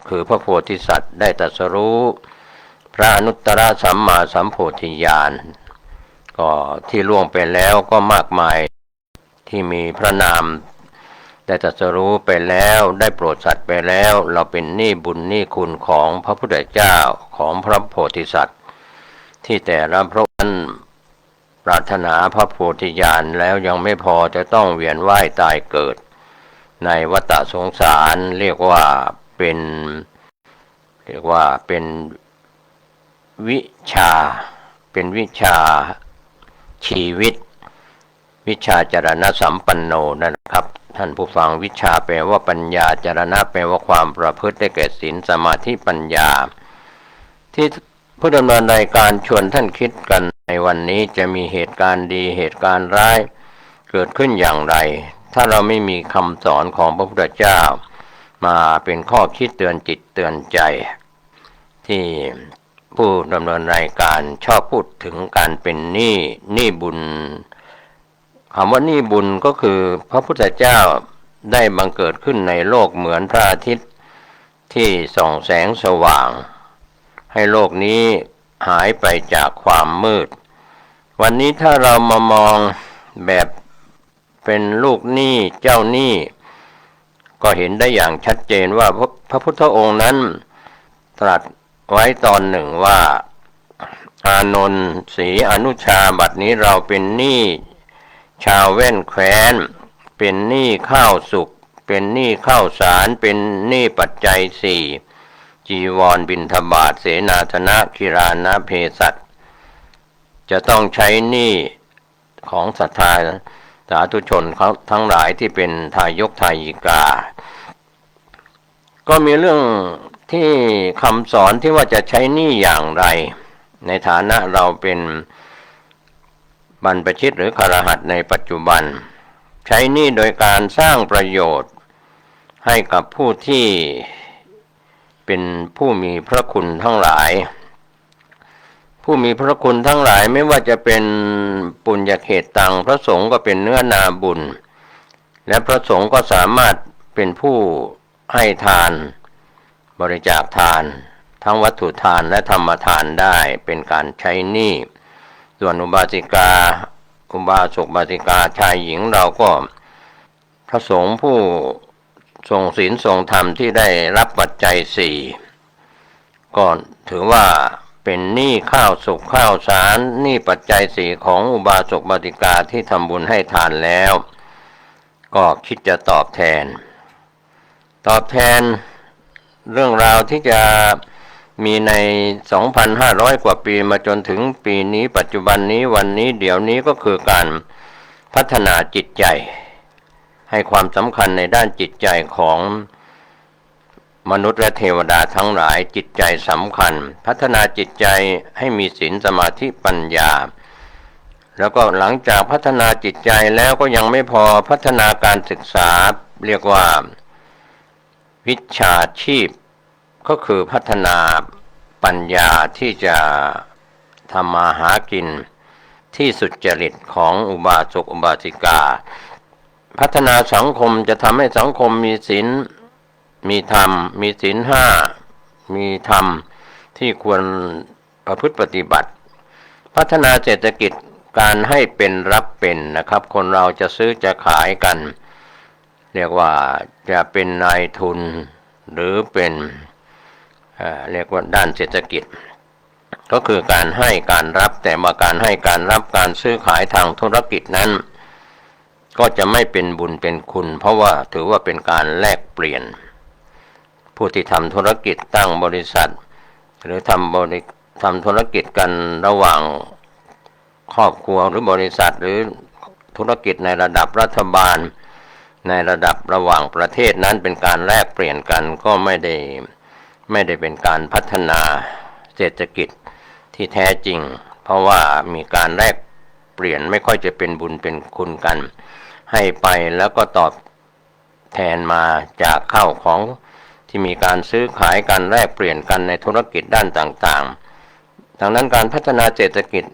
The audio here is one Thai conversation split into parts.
คือพระโพธิสัตว์ได้ตรัสรู้พระอนุตตรสัมมาสัมโพธิญาณก็ที่ล่วงไปแล้วก็มากมายที่มีพระนามได้ตรัสรู้ไปแล้วได้โปรดสัตว์ไปแล้วเราเป็นหนี้บุญหนี้คุณของพระพุทธเจ้าของพระโพธิสัตว์ที่แต่ละพระองค์ปรารถนาพระโพธิญาณแล้วยังไม่พอจะต้องเวียนว่ายตายเกิดในวัฏสงสารเรียกว่าเป็นวิชาเป็นวิชาชีวิตวิชาจรณะสัมปันโนนะครับท่านผู้ฟังวิชาแปลว่าปัญญาจรณะแปลว่าความประพฤติได้แก่ศีลสมาธิปัญญาที่ผู้ดำเนินรายการชวนท่านคิดกันในวันนี้จะมีเหตุการณ์ดีเหตุการณ์ร้ายเกิดขึ้นอย่างไรถ้าเราไม่มีคำสอนของพระพุทธเจ้ามาเป็นข้อคิดเตือนจิตเตือนใจที่ผู้ดำเนินรายการชอบพูดถึงการเป็นหนี้บุญคำว่าหนี้บุญก็คือพระพุทธเจ้าได้บังเกิดขึ้นในโลกเหมือนพระอาทิตย์ที่ส่องแสงสว่างให้โลกนี้หายไปจากความมืดวันนี้ถ้าเรามามองแบบเป็นลูกหนี้เจ้าหนี้ก็เห็นได้อย่างชัดเจนว่าพระพุทธองค์นั้นตรัสไว้ตอนหนึ่งว่าอานนท์ศรีอนุชาบัดนี้เราเป็นหนี้ชาวแว่นแคว้นเป็นหนี้ข้าวสุกเป็นหนี้ข้าวสารเป็นหนี้ปัจจัยสี่จีวรบิณฑบาตเสนาสนะคิรานะเภสัชจะต้องใช้หนี้ของศรัทธาสาธุชนเขาทั้งหลายที่เป็นทายกทายิกาก็มีเรื่องที่คำสอนที่ว่าจะใช้หนี้อย่างไรในฐานะเราเป็นบรรพชิตหรือคฤหัสถ์ในปัจจุบันใช้หนี้โดยการสร้างประโยชน์ให้กับผู้ที่เป็นผู้มีพระคุณทั้งหลายผู้มีพระคุณทั้งหลายไม่ว่าจะเป็นปุญญเขตตังพระสงฆ์ก็เป็นเนื้อนาบุญและพระสงฆ์ก็สามารถเป็นผู้ให้ทานบริจาคทานทั้งวัตถุทานและธรรมทานได้เป็นการใช้หนี้ส่วนอุบาสิกาอุบาสกอุบาสิกาชายหญิงเราก็พระสงฆ์ผู้ทรงศีลทรงธรรมที่ได้รับปัจจัยสี่ก็ถือว่าเป็นหนี้ข้าวสุกข้าวสารหนี้ปัจจัยสี่ของอุบาสกอุบาสิกาที่ทำบุญให้ทานแล้วก็คิดจะตอบแทนเรื่องราวที่จะมีใน 2,500 กว่าปีมาจนถึงปีนี้ปัจจุบันนี้วันนี้เดี๋ยวนี้ก็คือการพัฒนาจิตใจให้ความสำคัญในด้านจิตใจของมนุษย์และเทวดาทั้งหลายจิตใจสำคัญพัฒนาจิตใจให้มีศีลสมาธิปัญญาแล้วก็หลังจากพัฒนาจิตใจแล้วก็ยังไม่พอพัฒนาการศึกษาเรียกว่าวิชาชีพก็คือพัฒนาปัญญาที่จะทำมาหากินที่สุจริตของอุบาสกอุบาสิกาพัฒนาสังคมจะทำให้สังคมมีศีลมีธรรมมีศีลห้ามีธรรมที่ควรประพฤติปฏิบัติพัฒนาเศรษฐกิจการให้เป็นรับเป็นนะครับคนเราจะซื้อจะขายกันเรียกว่าจะเป็นนายทุนหรือเป็นเรียกว่าด้านเศรษฐกิจก็คือการให้การรับแต่มาการให้การรับการซื้อขายทางธุรกิจนั้นก็จะไม่เป็นบุญเป็นคุณเพราะว่าถือว่าเป็นการแลกเปลี่ยนผู้ที่ทำธุรกิจตั้งบริษัทหรือทำธุรกิจกันระหว่างครอบครัวหรือบริษัทหรือธุรกิจในระดับรัฐบาลในระดับระหว่างประเทศนั้นเป็นการแลกเปลี่ยนกันก็ไม่ได้เป็นการพัฒนาเศรษฐกิจที่แท้จริงเพราะว่ามีการแลกเปลี่ยนไม่ค่อยจะเป็นบุญเป็นคุณกันให้ไปแล้วก็ตอบแทนมาจากข้าวของที่มีการซื้อขายกันแลกเปลี่ยนกันในธุรกิจด้านต่างๆดังนั้นการพัฒนาเศรษฐกิจ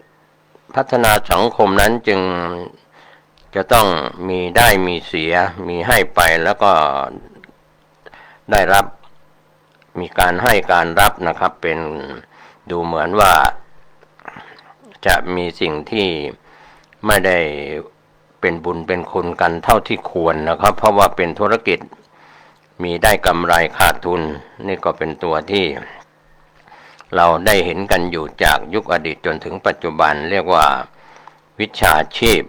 พัฒนาสังคมนั้นจึงจะต้องมีได้มีเสียมีให้ไปแล้วก็ได้รับ มีการให้การรับนะครับเป็นดูเหมือนว่าจะมีสิ่งที่ไม่ได้เป็นบุญเป็นคุณกันเท่าที่ควรนะครับเพราะว่าเป็นธุรกิจมีได้กำไรขาดทุนนี่ก็เป็นตัวที่เราได้เห็นกันอยู่จากยุคอดีตจนถึงปัจจุบันเรียกว่าวิชาชีพ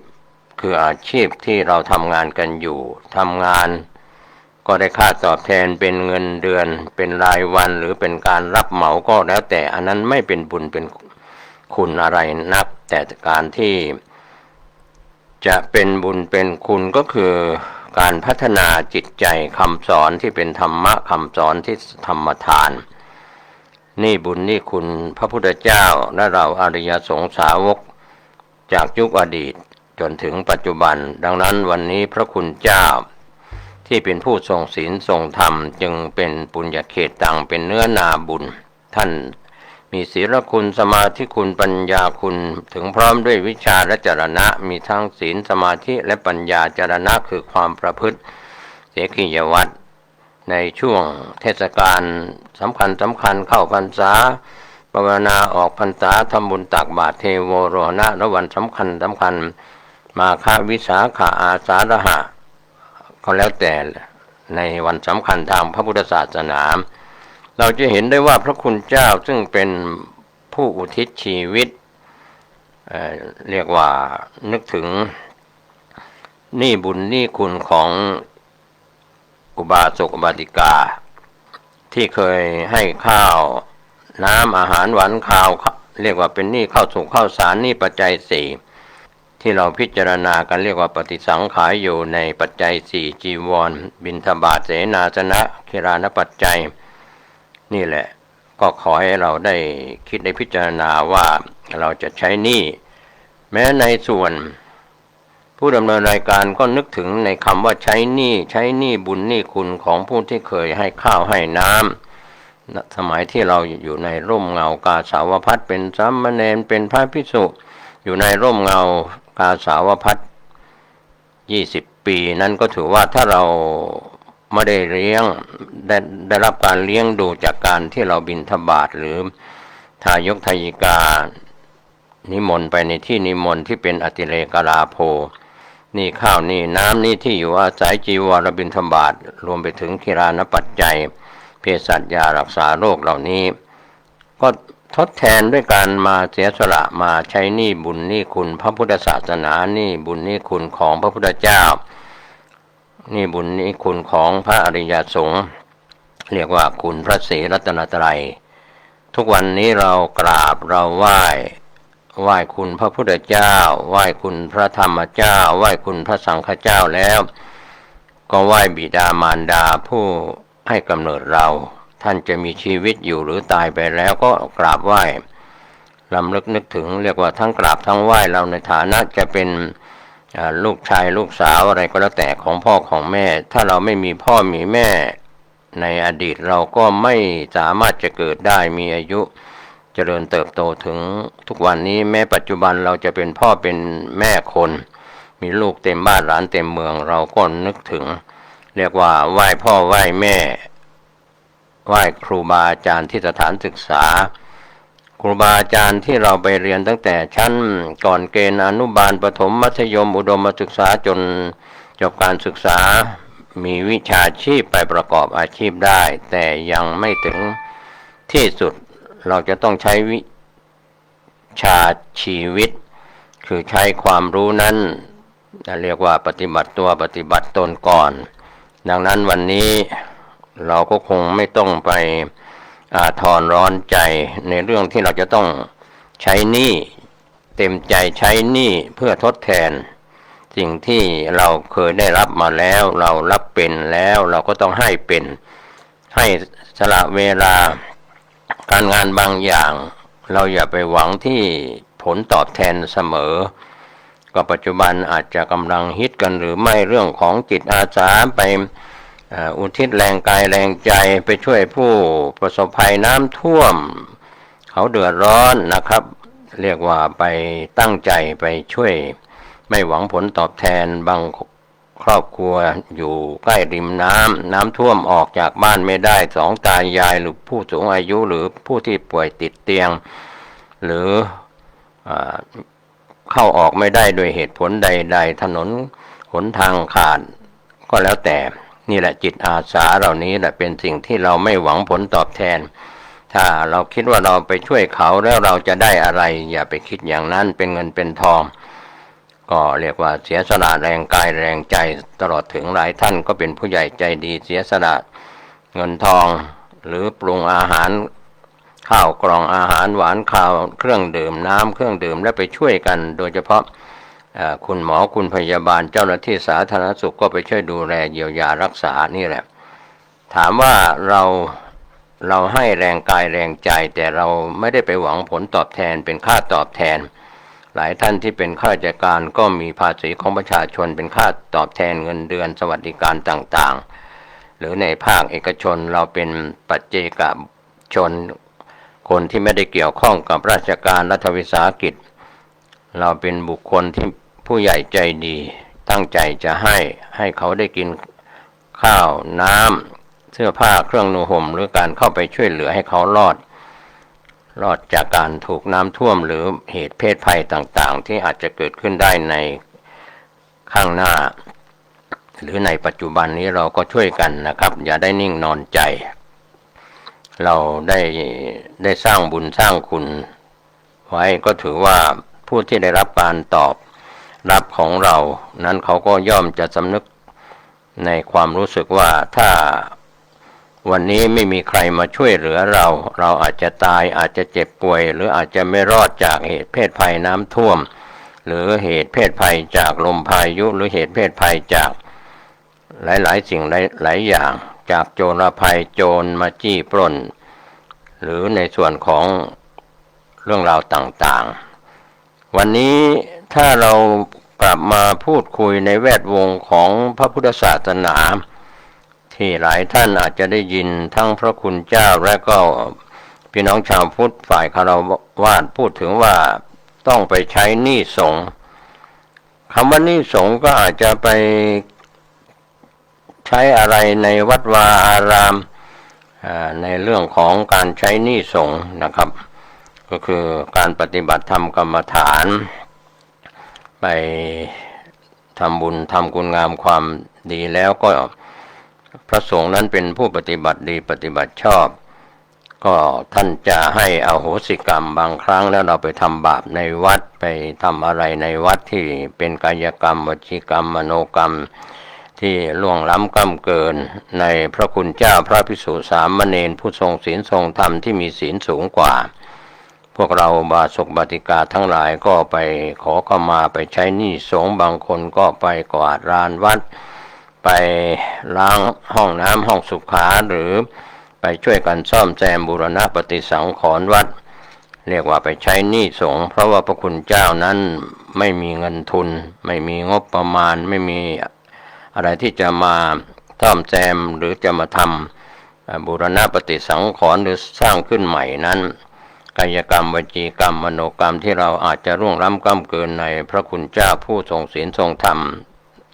คืออาชีพที่เราทำงานกันอยู่ทำงานก็ได้ค่าตอบแทนเป็นเงินเดือนเป็นรายวันหรือเป็นการรับเหมาก็แล้วแต่อันนั้นไม่เป็นบุญเป็นคุณอะไรนักแต่การที่จะเป็นบุญเป็นคุณก็คือการพัฒนาจิตใจคำสอนที่เป็นธรรมะคำสอนที่ธรรมทานนี่บุญนี่คุณพระพุทธเจ้าและเราอริยสงสาวกจากยุคอดีตจนถึงปัจจุบันดังนั้นวันนี้พระคุณเจ้าที่เป็นผู้ทรงศีลทรงธรรมจึงเป็นปุญญเขตตังเป็นเนื้อนาบุญท่านมีศีลคุณสมาธิคุณปัญญาคุณถึงพร้อมด้วยวิชาและจรณะมีทั้งศีลสมาธิและปัญญาจรณะคือความประพฤติเสขียวัตรในช่วงเทศกาลสำคัญเข้าพรรษาภาวนาออกพรรษาทำบุญตักบาตรเทโวโรหณะและวันสำคัญมาฆวิสาขอาสาฬหะก็แล้วแต่ในวันสำคัญทางพระพุทธศาสนาเราจะเห็นได้ว่าพระคุณเจ้าซึ่งเป็นผู้อุทิศชีวิตเรียกว่านึกถึงนี่บุญนี่คุณของอุบาสกอุบาสิกาที่เคยให้ข้าวน้ำอาหารหวานข้าวเรียกว่าเป็นหนี้ข้าวสุกข้าวสารหนี้ปัจจัยสี่ที่เราพิจารณากันเรียกว่าปฏิสังขารอยู่ในปัจจัยสี่จีวรบิณฑบาตเสนาสนะคิรานปัจจัยนี่แหละก็ขอให้เราได้คิดได้พิจารณาว่าเราจะใช้หนี้แม้ในส่วนผู้ดำเนินรายการก็นึกถึงในคำว่าใช้หนี้บุญหนี้คุณของผู้ที่เคยให้ข้าวให้น้ำสมัยที่เราอยู่ในร่มเงากาสาวพัสเป็นสามเณรเป็นพระภิกษุอยู่ในร่มเงากาสาวพัส20 ปีนั้นก็ถือว่าถ้าเราไม่ได้เลี้ยงได้รับการเลี้ยงดูจากการที่เราบิณฑบาตหรือทายกทายิกานิมนต์ไปในที่นิมนต์ที่เป็นอติเรกราโภนี่ข้าวนี่น้ำนี่ที่อยู่อาศัยจีวรบิณฑบาตรวมไปถึงคิรานปัจจัยเภสัชยารักษาโรคเหล่านี้ก็ทดแทนด้วยการมาเสียสละมาใช้หนี้บุญหนี้คุณพระพุทธศาสนานี่บุญหนี้คุณของพระพุทธเจ้านี่บุญนี้คุณของพระอริยสงฆ์เรียกว่าคุณพระศรีรัตนตรัยทุกวันนี้เรากราบเราไหว้คุณพระพุทธเจ้าไหว้คุณพระธรรมเจ้าไหว้คุณพระสังฆเจ้าแล้วก็ไหว้บิดามารดาผู้ให้กำเนิดเราท่านจะมีชีวิตอยู่หรือตายไปแล้วก็กราบไหว้รำลึกนึกถึงเรียกว่าทั้งกราบทั้งไหว้เราในฐานะจะเป็นลูกชายลูกสาวอะไรก็แล้วแต่ของพ่อของแม่ถ้าเราไม่มีพ่อมีแม่ในอดีตเราก็ไม่สามารถจะเกิดได้มีอายุเจริญเติบโตถึงทุกวันนี้แม้ปัจจุบันเราจะเป็นพ่อเป็นแม่คนมีลูกเต็มบ้านหลานเต็มเมืองเราก็นึกถึงเรียกว่าไหว้พ่อไหว้แม่ไหว้ครูบาอาจารย์ที่สถานศึกษาครูบาอาจารย์ที่เราไปเรียนตั้งแต่ชั้นก่อนเกณฑ์อนุบาลประถมมัธยมอุดมศึกษาจนจบการศึกษามีวิชาชีพไปประกอบอาชีพได้แต่ยังไม่ถึงที่สุดเราจะต้องใช้วิชาชีวิตคือใช้ความรู้นั้นเรียกว่าปฏิบัติตัวปฏิบัติตนก่อนดังนั้นวันนี้เราก็คงไม่ต้องไปทอนร้อนใจในเรื่องที่เราจะต้องใช้หนี้เต็มใจใช้หนี้เพื่อทดแทนสิ่งที่เราเคยได้รับมาแล้วเรารับเป็นแล้วเราก็ต้องให้เป็นให้สละเวลาการงานบางอย่างเราอย่าไปหวังที่ผลตอบแทนเสมอก็ปัจจุบันอาจจะกำลังฮิตกันหรือไม่เรื่องของจิตอาสาไปอุทิศแรงกายแรงใจไปช่วยผู้ประสบภัยน้ำท่วมเขาเดือดร้อนนะครับเรียกว่าไปตั้งใจไปช่วยไม่หวังผลตอบแทนบางค ครอบครัวอยู่ใกล้ริมน้ำท่วมออกจากบ้านไม่ได้สองตายายหรือผู้สูงอายุหรือผู้ที่ป่วยติดเตียงหรือเข้าออกไม่ได้โดยเหตุผลใดๆถนนหนทางขาดก็แล้วแต่นี่แหละจิตอาสาเหล่านี้แหละเป็นสิ่งที่เราไม่หวังผลตอบแทนถ้าเราคิดว่าเราไปช่วยเขาแล้วเราจะได้อะไรอย่าไปคิดอย่างนั้นเป็นเงินเป็นทองก็เรียกว่าเสียสละแรงกายแรงใจตลอดถึงหลายท่านก็เป็นผู้ใหญ่ใจดีเสียสละเงินทองหรือปรุงอาหารข้าวกล่องอาหารหวานข้าวเครื่องดื่มน้ำเครื่องดื่มและไปช่วยกันโดยเฉพาะคุณหมอคุณพยาบาลเจ้าหน้าที่สาธารณสุขก็ไปช่วยดูแลเยียวยารักษานี่แหละถามว่าเราให้แรงกายแรงใจแต่เราไม่ได้ไปหวังผลตอบแทนเป็นค่าตอบแทนหลายท่านที่เป็นข้าราชการก็มีภาษีของประชาชนเป็นค่าตอบแทนเงินเดือนสวัสดิการต่างๆหรือในภาคเอกชนเราเป็นปัจเจกชนคนที่ไม่ได้เกี่ยวข้องกับราชการรัฐวิสาหกิจเราเป็นบุคคลที่ผู้ใหญ่ใจดีตั้งใจจะให้เขาได้กินข้าวน้ำเสื้อผ้าเครื่องนุ่งห่มหรือการเข้าไปช่วยเหลือให้เขารอดจากการถูกน้ำท่วมหรือเหตุเพศภัยต่างๆที่อาจจะเกิดขึ้นได้ในข้างหน้าหรือในปัจจุบันนี้เราก็ช่วยกันนะครับอย่าได้นิ่งนอนใจเราได้สร้างบุญสร้างคุณไว้ก็ถือว่าผู้ที่ได้รับการตอบรับของเรานั้นเขาก็ย่อมจะสำนึกในความรู้สึกว่าถ้าวันนี้ไม่มีใครมาช่วยเหลือเราอาจจะตายอาจจะเจ็บป่วยหรืออาจจะไม่รอดจากเหตุเพศภัยน้ำท่วมหรือเหตุเพศภัยจากลมพายุหรือเหตุเพศภัยจากหลายๆสิ่งหลายอย่างจากโจรภัยโจรมาจี้ปล้นหรือในส่วนของเรื่องราวต่างๆวันนี้ถ้าเรากลับมาพูดคุยในแวดวงของพระพุทธศาสนาที่หลายท่านอาจจะได้ยินทั้งพระคุณเจ้าและก็พี่น้องชาวพุทธฝ่ายคฤหัสถ์พูดถึงว่าต้องไปใช้หนี้สงฆ์คำว่าหนี้สงฆ์ก็อาจจะไปใช้อะไรในวัดวาอารามในเรื่องของการใช้หนี้สงฆ์นะครับก็คือการปฏิบัติธรรมกรรมฐานไปทำบุญทำคุณงามความดีแล้วก็พระสงฆ์นั้นเป็นผู้ปฏิบัติดีปฏิบัติชอบก็ท่านจะให้อโหสิกรรมบางครั้งแล้วเราไปทำบาปในวัดไปทำอะไรในวัดที่เป็นกายกรรมวจีกรรมมโนกรรมที่ล่วงล้ำก้ำเกินในพระคุณเจ้าพระภิกษุสามเณรผู้ทรงศีลทรงธรรมที่มีศีลสูงกว่าพวกเราบาศกบาติกาทั้งหลายก็ไปขอเข้ามาไปใช้หนี้สงฆ์บางคนก็ไปกวาดลานวัดไปล้างห้องน้ำห้องสุขาหรือไปช่วยกันซ่อมแซมบูรณะปฏิสังขรณ์วัดเรียกว่าไปใช้หนี้สงฆ์เพราะว่าพระคุณเจ้านั้นไม่มีเงินทุนไม่มีงบประมาณไม่มีอะไรที่จะมาซ่อมแซมหรือจะมาทำบูรณะปฏิสังขรณ์หรือสร้างขึ้นใหม่นั้นกายกรรมวจีกรรมมโนกรรมที่เราอาจจะร่วงล้ำก้ำเกินในพระคุณเจ้าผู้ทรงศีลทรงธรรม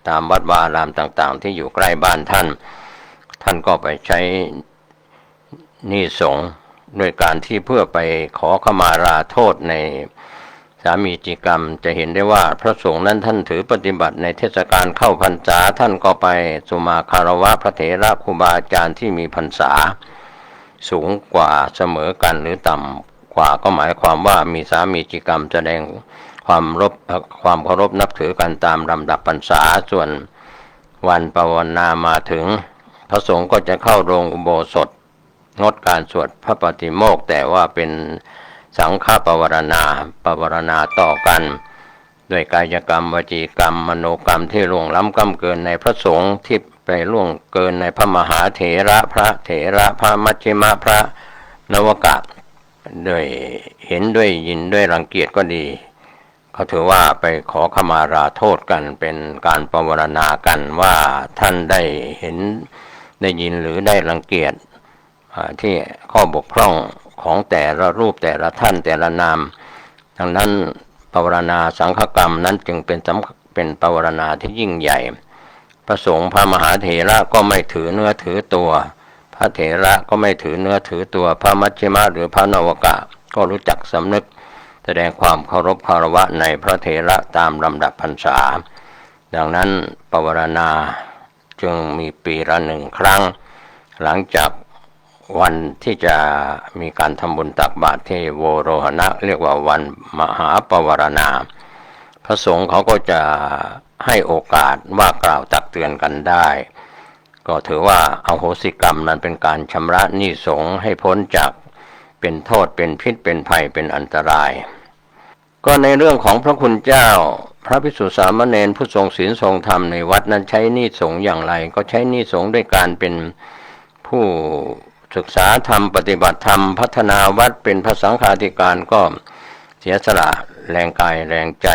ตามวัดวาอารามต่างๆที่อยู่ใกล้บ้านท่านก็ไปใช้หนี้สงฆ์ด้วยการที่เพื่อไปขอขมาลาโทษในสามีจิกรรมจะเห็นได้ว่าพระสงฆ์นั้นท่านถือปฏิบัติในเทศกาลเข้าพรรษาท่านก็ไปสุมาคารวะพระเถระครูบาอาจารย์ที่มีพรรษาสูงกว่าเสมอกันหรือต่ำกว่าก็หมายความว่ามีสามีจิกรรมแสดงความเคารพนับถือกันตามลำดับพรรษาส่วนวันภาวนามาถึงพระสงฆ์ก็จะเข้าโรงอุโบสถงดการสวดพระปฏิโมกข์แต่ว่าเป็นสังฆปวารณาต่อกันด้วยกายกรรมวจีกรรมมโนกรรมที่ล่วงล้ำก้ำเกินในพระสงฆ์ที่ไปล่วงเกินในพระมหาเถระพระเถระพระมัชฌิมพระนวกะด้วยเห็นด้วยยินด้วยรังเกียจก็ดีเขาถือว่าไปขอขมาลาโทษกันเป็นการปวารณากันว่าท่านได้เห็นได้ยินหรือได้รังเกียจที่ข้อบกพร่องของแต่ละรูปแต่ละท่านแต่ละนามดังนั้นปวารณาสังฆกรรมนั้นจึงเป็นปวารณาที่ยิ่งใหญ่ พระสงฆ์พระมหาเถระก็ไม่ถือเนื้อถือตัวพระเถระก็ไม่ถือเนื้อถือตัวพระมัชฌิมะหรือพระนวกะก็รู้จักสำนึกแสดงความเคารพคารวะในพระเถระตามลำดับพรรษาดังนั้นปวารณาจึงมีปีละหนึ่งครั้งหลังจากวันที่จะมีการทำบุญตักบาตรที่โวโรหณะเรียกว่าวันมหาปวารณาพระสงฆ์เขาก็จะให้โอกาสว่ากล่าวตักเตือนกันได้ก็ถือว่าอโหสิกรรมนั้นเป็นการชำระหนี้สงฆ์ให้พ้นจากเป็นโทษเป็นพิษเป็นภัยเป็นอันตรายก็ในเรื่องของพระคุณเจ้าพระภิกษุสามเณรผู้ทรงศีลทรงธรรมในวัดนั้นใช้หนี้สงฆ์อย่างไรก็ใช้หนี้สงฆ์ด้วยการเป็นผู้ศึกษาธรรมปฏิบัติธรรมพัฒนาวัดเป็นพระสังฆาธิการก็เสียสละแรงกายแรงใจ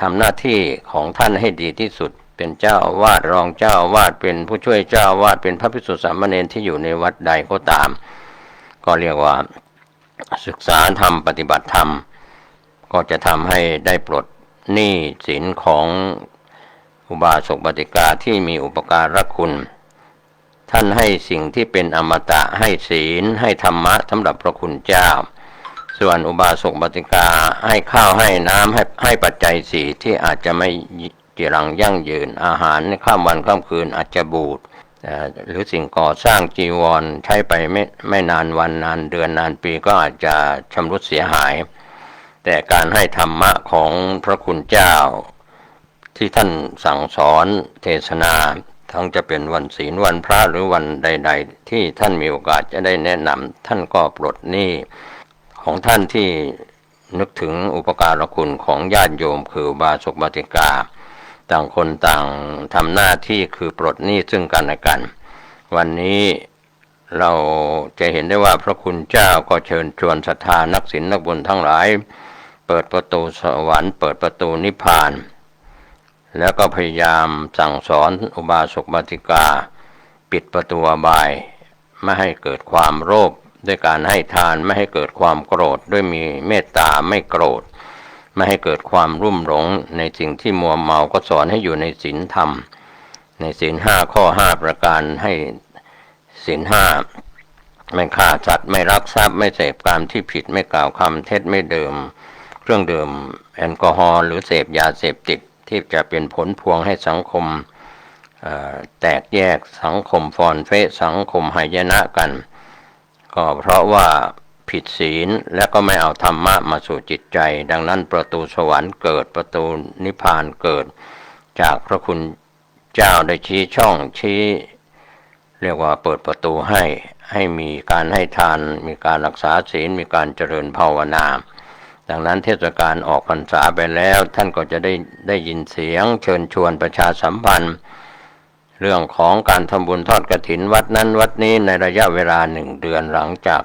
ทำหน้าที่ของท่านให้ดีที่สุดเป็นเจ้าอาวาสรองเจ้าอาวาสเป็นผู้ช่วยเจ้าอาวาสเป็นพระภิกษุสามเณรที่อยู่ในวัดใดก็ตามก็เรียกว่าศึกษาธรรมปฏิบัติธรรมก็จะทำให้ได้ปลดหนี้สินของอุบาสกอุบาสิกาที่มีอุปการะคุณท่านให้สิ่งที่เป็นอมตะให้ศีลให้ธรรมะสำหรับพระคุณเจ้าส่วนอุบาสกอุบาสิกาให้ข้าวให้น้ำให้ปัจจัยสี่ที่อาจจะไม่จีรังยั่งยืนอาหารในข้ามวันข้ามคืนอาจจะบูดหรือสิ่งก่อสร้างจีวรใช้ไปไม่นานวันนานเดือนนานปีก็อาจจะชำรุดเสียหายแต่การให้ธรรมะของพระคุณเจ้าที่ท่านสั่งสอนเทศนาทั้งจะเป็นวันศีลวันพระหรือวันใดๆที่ท่านมีโอกาสจะได้แนะนำท่านก็ปลดหนี้ของท่านที่นึกถึงอุปการะคุณของญาติโยมคืออุบาสกอุบาสิกาต่างคนต่างทำหน้าที่คือปลดหนี้ซึ่งกันและกันวันนี้เราจะเห็นได้ว่าพระคุณเจ้าก็เชิญชวนศรัทธานักศีลนักบุญทั้งหลายเปิดประตูสวรรค์เปิดประตูนิพพานแล้วก็พยายามสั่งสอนอุบาสกอุบาสิกาปิดประตูอบายไม่ให้เกิดความโลภด้วยการให้ทานไม่ให้เกิดความโกรธด้วยมีเมตตาไม่โกรธไม่ให้เกิดความรุ่มหลงในสิ่งที่มัวเมาก็สอนให้อยู่ในศีลธรรมในศีลห้าข้อห้าประการให้ศีลห้าไม่ฆ่าสัตว์ไม่ลักทรัพย์ไม่เสพกามที่ผิดไม่กล่าวคำเท็จไม่ดื่มเครื่องดื่มแอลกอฮอล์หรือเสพยาเสพติดที่จะเป็นผลพวงให้สังคมแตกแยกสังคมฟอนเฟะสังคมหายนะกันก็เพราะว่าผิดศีลและก็ไม่เอาธรรมะมาสู่จิตใจดังนั้นประตูสวรรค์เกิดประตูนิพพานเกิดจากพระคุณเจ้าได้ชี้ช่องชี้เรียกว่าเปิดประตูให้มีการให้ทานมีการรักษาศีลมีการเจริญภาวนาดังนั้นเทศกาลออกพรรษาไปแล้วท่านก็จะได้ยินเสียงเชิญชวนประชาสัมพันธ์เรื่องของการทำบุญทอดกฐินวัดนั้นวัดนี้ในระยะเวลา1 เดือนหลังจาก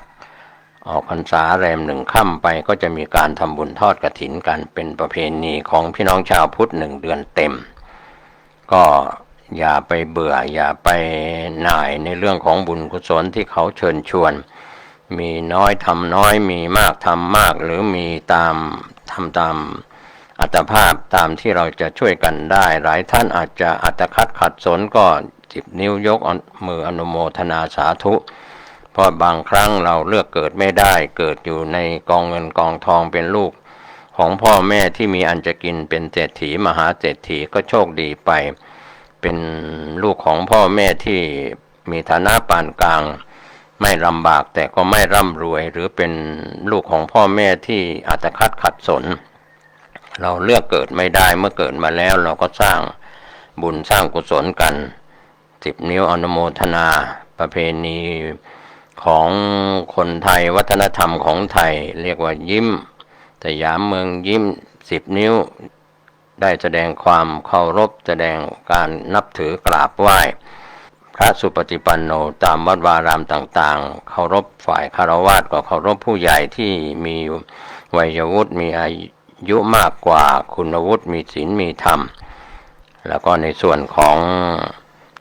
ออกพรรษาแรม1 ค่ำไปก็จะมีการทำบุญทอดกฐินกันเป็นประเพณีของพี่น้องชาวพุทธ1 เดือนเต็มก็อย่าไปเบื่ออย่าไปหน่ายในเรื่องของบุญกุศลที่เขาเชิญชวนมีน้อยทำน้อยมีมากทำมากหรือมีทำตามอัตภาพตามที่เราจะช่วยกันได้หลายท่านอาจจะอัตคัดขัดสนก็10 นิ้วยกมืออนุโมทนาสาธุเพราะบางครั้งเราเลือกเกิดไม่ได้เกิดอยู่ในกองเงินกองทองเป็นลูกของพ่อแม่ที่มีอันจะกินเป็นเศรษฐีมหาเศรษฐีก็โชคดีไปเป็นลูกของพ่อแม่ที่มีฐานะปานกลางไม่ลำบากแต่ก็ไม่ร่ำรวยหรือเป็นลูกของพ่อแม่ที่อัตคัดขัดสนเราเลือกเกิดไม่ได้เมื่อเกิดมาแล้วเราก็สร้างบุญสร้างกุศลกัน10 นิ้วอนุโมทนาประเพณีของคนไทยวัฒนธรรมของไทยเรียกว่ายิ้มสยามเมืองยิ้ม10 นิ้วได้แสดงความเคารพแสดงการนับถือกราบไหว้พระสุปฏิปันโนตามวัดวารามต่างๆเคารพฝ่ายคฤหัสถ์ก็เคารพผู้ใหญ่ที่มีวัยวุฒิมีอายุมากกว่าคุณวุฒิมีศีลมีธรรมแล้วก็ในส่วนของ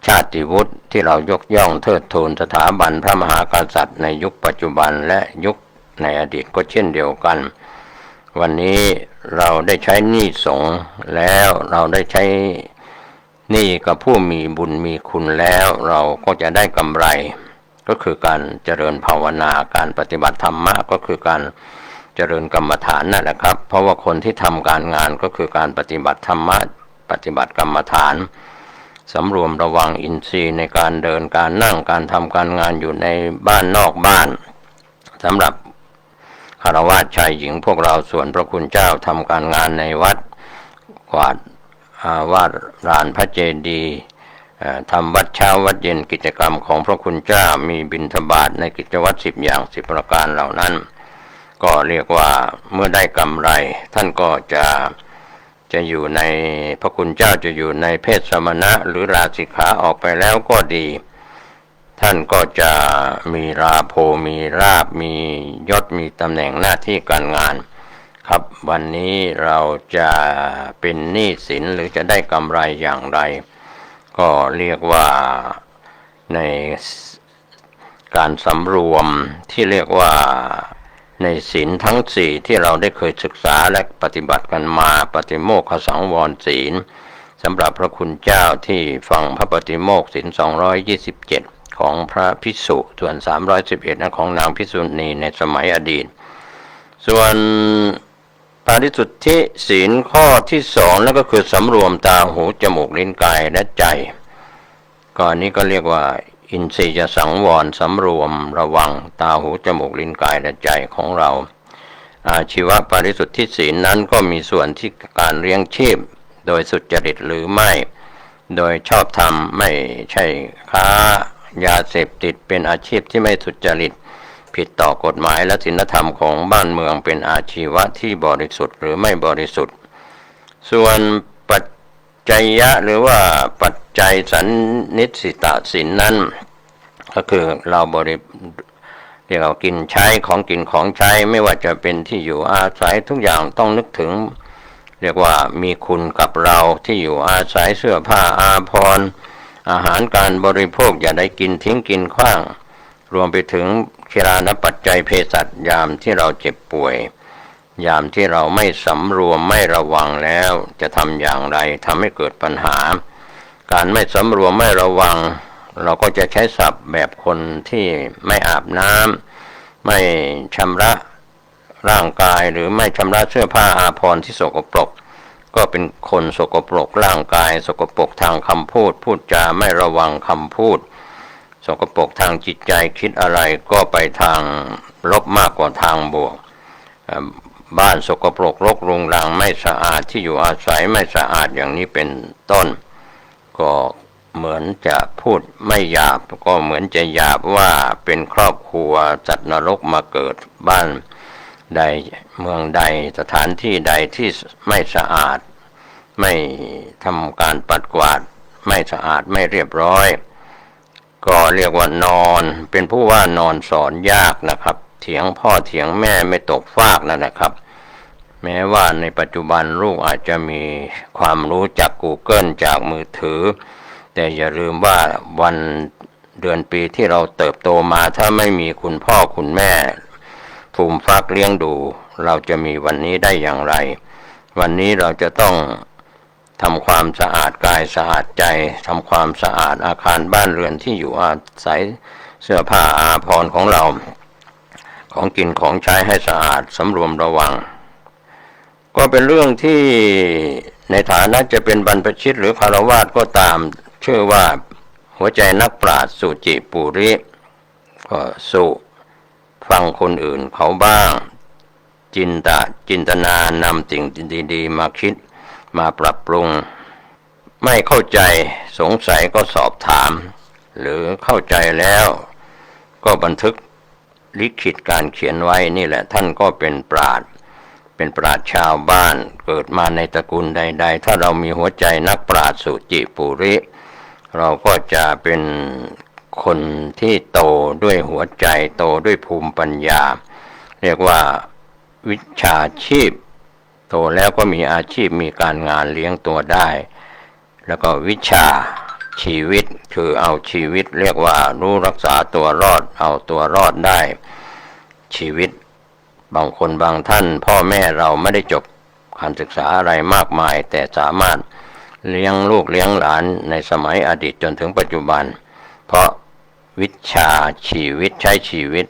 ชาติวุฒิที่เรายกย่องเทิดทูนสถาบันพระมหากษัตริย์ในยุคปัจจุบันและยุคในอดีตก็เช่นเดียวกันวันนี้เราได้ใช้หนี้สงฆ์แล้วเราได้ใช้ นี่กับผู้มีบุญมีคุณแล้วเราก็จะได้กำไรก็คือการเจริญภาวนาการปฏิบัติธรรมะก็คือการเจริญกรรมฐานนั่นแหละครับเพราะว่าคนที่ทำการงานก็คือการปฏิบัติธรรมะปฏิบัติกรรมฐานสำรวมระวังอินทรีย์ในการเดินการนั่งการทำการงานอยู่ในบ้านนอกบ้านสำหรับฆราวาสชายหญิงพวกเราส่วนพระคุณเจ้าทำการงานในวัดกวาดวาดลานพระเจดีย์ทำวัดเช้าวัดเย็นกิจกรรมของพระคุณเจ้ามีบิณฑบาตในกิจวัตร10 อย่าง10 ประการเหล่านั้นก็เรียกว่าเมื่อได้กำไรท่านก็จะอยู่ในพระคุณเจ้าจะอยู่ในเพศสมณะหรือลาสิกขาออกไปแล้วก็ดีท่านก็จะมีราโภมีราบมียศมีตำแหน่งหน้าที่การงานครับวันนี้เราจะเป็นหนี้สินหรือจะได้กำไรอย่างไรก็เรียกว่าในการสำรวมที่เรียกว่าในศีลทั้ง4ที่เราได้เคยศึกษาและปฏิบัติกันมาปฏิโมกขสังวรศีลสำหรับพระคุณเจ้าที่ฟังพระปฏิโมกข์ศีล227ของพระภิกษุส่วน311นั้นของนางภิกษุณีในสมัยอดีตส่วนปาริสุทธิศีลข้อที่2แล้วก็คือสำรวมตาหูจมูกลิ้นกายและใจก่อนนี้ก็เรียกว่าอินทรียสังวรสำรวมระวังตาหูจมูกลิ้นกายและใจของเราอาชีวปาริสุทธิศีลนั้นก็มีส่วนที่การเลี้ยงชีพโดยสุจริตหรือไม่โดยชอบธรรมไม่ใช่ค้ายาเสพติดเป็นอาชีพที่ไม่สุจริตผิดต่อกฎหมายและศีลธรรมของบ้านเมืองเป็นอาชีวะที่บริสุทธิ์หรือไม่บริสุทธิ์ส่วนปัจจัยะหรือว่าปัจจัยสันนิสิตศีลนั้นก็คือเราเรียกว่ากินใช้ของกินของใช้ไม่ว่าจะเป็นที่อยู่อาศัยทุกอย่างต้องนึกถึงเรียกว่ามีคุณกับเราที่อยู่อาศัยเสื้อผ้าอาภรณ์อาหารการบริโภคอย่าได้กินทิ้งกินขว้างรวมไปถึงคิรานปัจจัยเภสัชยามที่เราเจ็บป่วยยามที่เราไม่สำรวมไม่ระวังแล้วจะทำอย่างไรทำให้เกิดปัญหาการไม่สำรวมไม่ระวังเราก็จะใช้ศัพท์แบบคนที่ไม่อาบน้ำไม่ชำระร่างกายหรือไม่ชำระเสื้อผ้าอาภรณ์ที่สกปรกก็เป็นคนสกปรกร่างกายสกปรกทางคำพูดพูดจาไม่ระวังคำพูดสกปรกทางจิตใจคิดอะไรก็ไปทางลบมากกว่าทางบวกบ้านสกปรกรกรุงรังไม่สะอาดที่อยู่อาศัยไม่สะอาดอย่างนี้เป็นต้นก็เหมือนจะพูดไม่หยาบก็เหมือนจะหยาบว่าเป็นครอบครัวจัดนรกมาเกิดบ้านใดเมืองใดสถานที่ใดที่ไม่สะอาดไม่ทำการปัดกวาดไม่สะอาดไม่เรียบร้อยก็เรียกว่านอนเป็นผู้ว่านอนสอนยากนะครับเถียงพ่อเถียงแม่ไม่ตกฟากนั่นนะครับแม้ว่าในปัจจุบันลูกอาจจะมีความรู้จาก Google จากมือถือแต่อย่าลืมว่าวันเดือนปีที่เราเติบโตมาถ้าไม่มีคุณพ่อคุณแม่ฟูมฟักเลี้ยงดูเราจะมีวันนี้ได้อย่างไรวันนี้เราจะต้องทำความสะอาดกายสะอาดใจทำความสะอาดอาคารบ้านเรือนที่อยู่อาศัยเสื้อผ้าอาภรณ์ของเราของกินของใช้ให้สะอาดสำรวมระวังก็เป็นเรื่องที่ในฐานะจะเป็นบรรพชิตหรือฆราวาสก็ตามเชื่อว่าหัวใจนักปราชญ์สุจิปุริก็สุฟังคนอื่นเขาบ้างจินตนานำสิ่งดีๆมาคิดมาปรับปรุงไม่เข้าใจสงสัยก็สอบถามหรือเข้าใจแล้วก็บันทึกลิขิตการเขียนไว้นี่แหละท่านก็เป็นปราชญ์ชาวบ้านเกิดมาในตระกูลใดๆถ้าเรามีหัวใจนักปราชญ์สุจิปุริเราก็จะเป็นคนที่โตด้วยหัวใจโตด้วยภูมิปัญญาเรียกว่าวิชาชีพโตแล้วก็มีอาชีพมีการงานเลี้ยงตัวได้แล้วก็วิชาชีวิตคือเอาชีวิตเรียกว่ารู้รักษาตัวรอดเอาตัวรอดได้ชีวิตบางคนบางท่านพ่อแม่เราไม่ได้จบการศึกษาอะไรมากมายแต่สามารถ เลี้ยงลูกเลี้ยงหลานในสมัยอดีตจนถึงปัจจุบันเพราะวิชาชีวิตใช้ชีวิต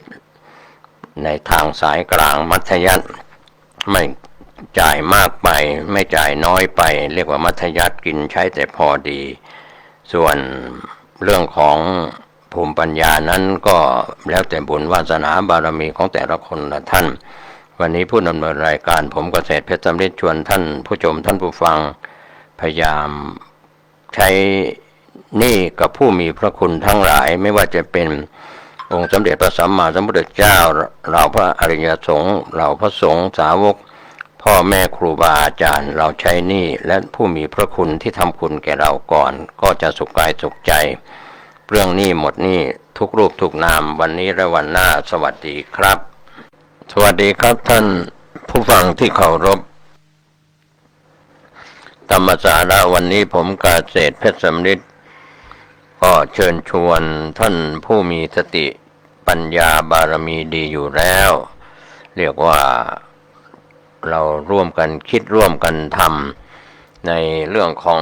ในทางสายกลางมัธยัสถ์ไม่จ่ายมากไปไม่จ่ายน้อยไปเรียกว่ามัธยัสถ์กินใช้แต่พอดีส่วนเรื่องของภูมิปัญญานั้นก็แล้วแต่บุญวาสนาบารมีของแต่ละคนละท่านวันนี้ผู้ดำเนินรายการผมเกษตรเพชรสำริดชวนท่านผู้ชมท่านผู้ฟังพยายามใช้หนี้กับผู้มีพระคุณทั้งหลายไม่ว่าจะเป็นองค์สมเด็จพระสัมมาสัมพุทธเจ้าเราพระอริยสงฆ์เราพระสงฆ์สาวกพ่อแม่ครูบาอาจารย์เราใช้หนี้และผู้มีพระคุณที่ทำคุณแก่เราก่อนก็จะสุขกายสุขใจเรื่องหนี้หมดหนี้ทุกรูปทุกนามวันนี้และวันหน้าสวัสดีครับสวัสดีครับท่านผู้ฟังที่เคารพธรรมสาระวันนี้ผมกาเศรษฐ์เพชรสำริดก็เชิญชวนท่านผู้มีสติปัญญาบารมีดีอยู่แล้วเรียกว่าเราร่วมกันคิดร่วมกันทำในเรื่องของ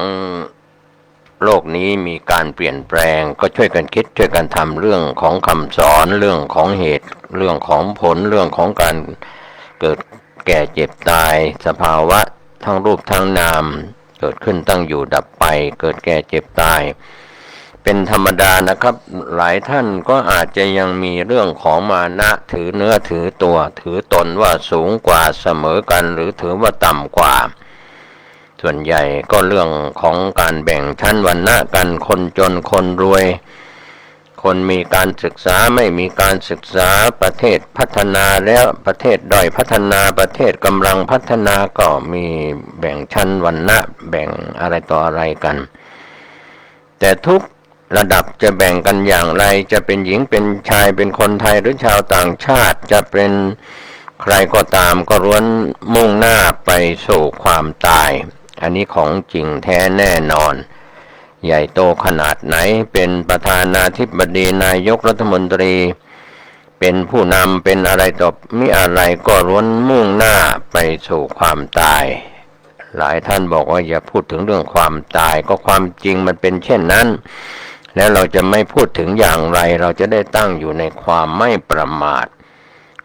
โลกนี้มีการเปลี่ยนแปลงก็ช่วยกันคิดช่วยกันทำเรื่องของคำสอนเรื่องของเหตุเรื่องของผลเรื่องของการเกิดแก่เจ็บตายสภาวะทั้งรูปทั้งนามเกิดขึ้นตั้งอยู่ดับไปเกิดแก่เจ็บตายเป็นธรรมดานะครับหลายท่านก็อาจจะยังมีเรื่องของมานะถือเนื้อถือตัวถือตนว่าสูงกว่าเสมอกันหรือถือว่าต่ำกว่าส่วนใหญ่ก็เรื่องของการแบ่งชั้นวรรณะกันคนจนคนรวยคนมีการศึกษาไม่มีการศึกษาประเทศพัฒนาแล้วประเทศด้อยพัฒนาประเทศกำลังพัฒนาก็มีแบ่งชั้นวรรณะแบ่งอะไรต่ออะไรกันแต่ทุกระดับจะแบ่งกันอย่างไรจะเป็นหญิงเป็นชายเป็นคนไทยหรือชาวต่างชาติจะเป็นใครก็ตามก็ล้วนมุ่งหน้าไปสู่ความตายอันนี้ของจริงแท้แน่นอนใหญ่โตขนาดไหนเป็นประธานาธิบดีนายกรัฐมนตรีเป็นผู้นำเป็นอะไรต่อมิอะไรก็ล้วนมุ่งหน้าไปสู่ความตายหลายท่านบอกว่าอย่าพูดถึงเรื่องความตายก็ความจริงมันเป็นเช่นนั้นแล้วเราจะไม่พูดถึงอย่างไรเราจะได้ตั้งอยู่ในความไม่ประมาท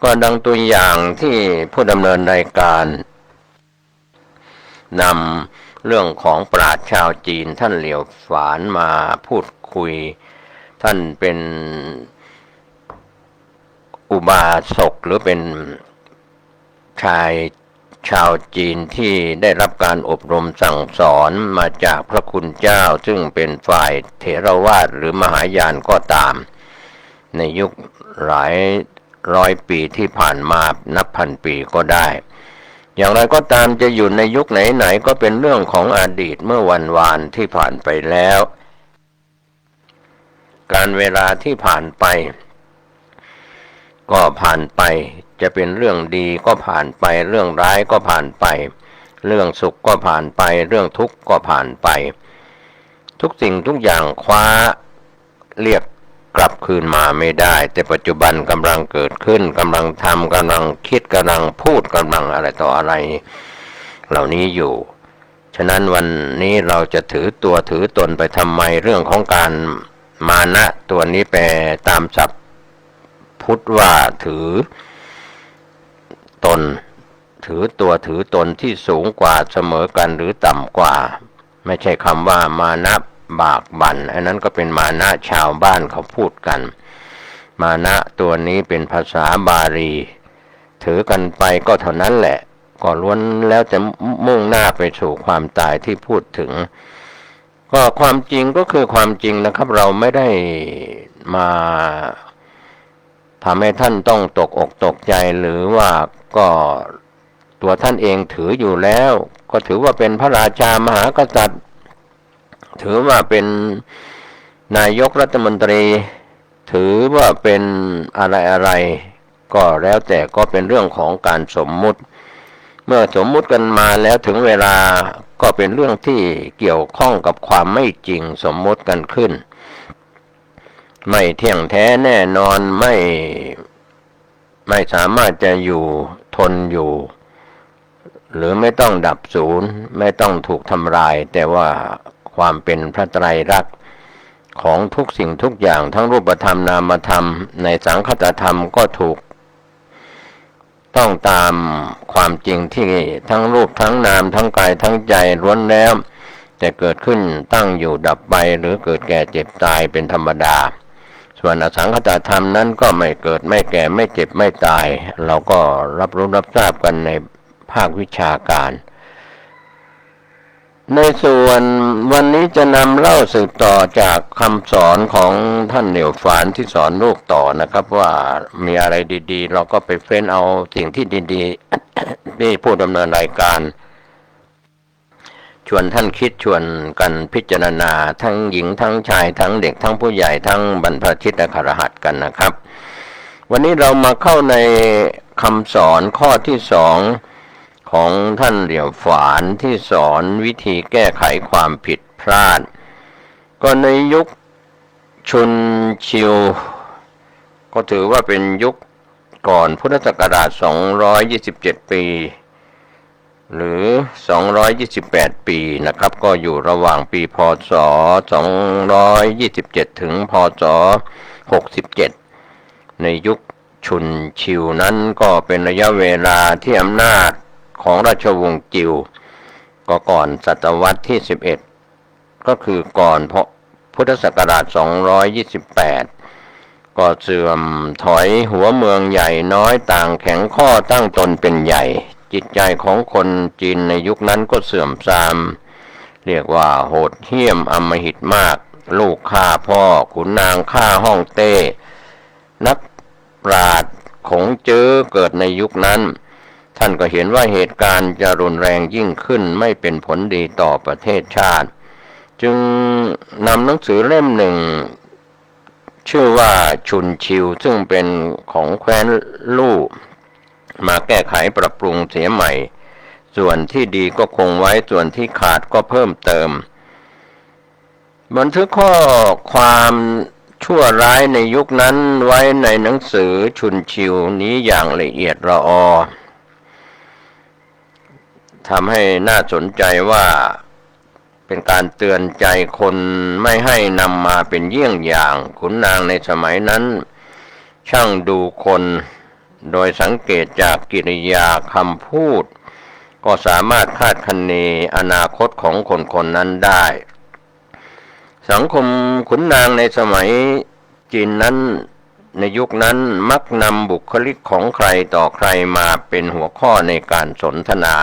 ก็ดังตัวอย่างที่ผู้ดำเนินรายการนำเรื่องของปราชญ์ชาวจีนท่านเหลียวฝานมาพูดคุยท่านเป็นอุบาสกหรือเป็นชายชาวจีนที่ได้รับการอบรมสั่งสอนมาจากพระคุณเจ้าซึ่งเป็นฝ่ายเถรวาทหรือมหายานก็ตามในยุคหลายร้อยปีที่ผ่านมานับพันปีก็ได้อย่างไรก็ตามจะอยู่ในยุคไหนๆก็เป็นเรื่องของอดีตเมื่อวันวานที่ผ่านไปแล้วการเวลาที่ผ่านไปก็ผ่านไปจะเป็นเรื่องดีก็ผ่านไปเรื่องร้ายก็ผ่านไปเรื่องสุขก็ผ่านไปเรื่องทุกข์ก็ผ่านไปทุกสิ่งทุกอย่างคว้าเรียกกลับคืนมาไม่ได้แต่ปัจจุบันกำลังเกิดขึ้นกำลังทำกำลังคิดกำลังพูดกำลังอะไรต่ออะไรเหล่านี้อยู่ฉะนั้นวันนี้เราจะถือตัวถือตนไปทำไมเรื่องของการมานะตัวนี้แปลตามศัพท์พุทธว่าถือตนถือตัวถือตนที่สูงกว่าเสมอกันหรือต่ำกว่าไม่ใช่คำว่ามานะบากบั่นอันนั้นก็เป็นมานะชาวบ้านเขาพูดกันมานะตัวนี้เป็นภาษาบาลีถือกันไปก็เท่านั้นแหละก็ล้วนแล้วจะมุ่งหน้าไปสู่ความตายที่พูดถึงก็ความจริงก็คือความจริงนะครับเราไม่ได้มาทำให้ท่านต้องตกอกตกใจหรือว่าก็ตัวท่านเองถืออยู่แล้วก็ถือว่าเป็นพระราชามหากษัตริย์ถือว่าเป็นนายกรัฐมนตรีถือว่าเป็นอะไรก็แล้วแต่ก็เป็นเรื่องของการสมมุติเมื่อสมมุติกันมาแล้วถึงเวลาก็เป็นเรื่องที่เกี่ยวข้องกับความไม่จริงสมมุติกันขึ้นไม่เที่ยงแท้แน่นอนไม่สามารถจะอยู่ทนอยู่ หรือไม่ต้องดับสูญไม่ต้องถูกทำลายแต่ว่าความเป็นพระไตรลักษณ์ของทุกสิ่งทุกอย่างทั้งรูปธรรมนามธรรมในสังคตธรรมก็ถูกต้องตามความจริงที่ทั้งรูปทั้งนามทั้งกายทั้งใจล้วนแล้วแต่เกิดขึ้นตั้งอยู่ดับไปหรือเกิดแก่เจ็บตายเป็นธรรมดาส่วนอสังขตธรรมนั้นก็ไม่เกิดไม่แก่ไม่เจ็บไม่ตายเราก็รับรู้รับทราบกันในภาควิชาการในส่วนวันนี้จะนำเล่าสืบต่อจากคำสอนของท่านเหลียวฝานที่สอนลูกต่อนะครับว่ามีอะไรดีๆเราก็ไปเฟ้นเอาสิ่งที่ดีๆที่ผู้ดำเนินรายการชวนท่านคิดชวนกันพิจารณาทั้งหญิงทั้งชายทั้งเด็กทั้งผู้ใหญ่ทั้งบรรพชิตและคฤหัสถ์กันนะครับวันนี้เรามาเข้าในคำสอนข้อที่สองของท่านเหลียวฝานที่สอนวิธีแก้ไขความผิดพลาดก็ในยุคชุนชิวก็ถือว่าเป็นยุคก่อนพุทธศักราช227 ปีหรือ228 ปีนะครับก็อยู่ระหว่างปีพ.ศ. 227ถึงพ.ศ. 67ในยุคชุนชิวนั้นก็เป็นระยะเวลาที่อำนาจของราชวงศ์จิวก็ก่อนศตวรรษที่11ก็คือก่อนพุทธศักราช228ก็เสื่อมถอยหัวเมืองใหญ่น้อยต่างแข็งข้อตั้งตนเป็นใหญ่จิตใจของคนจีนในยุคนั้นก็เสื่อมทรามเรียกว่าโหดเหี้ยมอำมหิตมากลูกฆ่าพ่อขุนนางฆ่าฮ่องเต้นักปราชญ์ขงเจ้อเกิดในยุคนั้นท่านก็เห็นว่าเหตุการณ์จะรุนแรงยิ่งขึ้นไม่เป็นผลดีต่อประเทศชาติจึงนำหนังสือเล่มหนึ่งชื่อว่าชุนชิวซึ่งเป็นของแคว้นลู่มาแก้ไขปรับปรุงเสียใหม่ส่วนที่ดีก็คงไว้ส่วนที่ขาดก็เพิ่มเติมบันทึกข้อความชั่วร้ายในยุคนั้นไว้ในหนังสือชุนชิวนี้อย่างละเอียดละออทำให้น่าสนใจว่าเป็นการเตือนใจคนไม่ให้นำมาเป็นเยี่ยงอย่างขุนนางในสมัยนั้นช่างดูคนโดยสังเกตจากกิริยาคำพูดก็สามารถคาดคะเนอนาคตของคนคนนั้นได้สังคมขุนนางในสมัยจีนนั้นในยุคนั้นมักนำบุคลิกของใครต่อใครมาเป็นหัวข้อในการสนทนา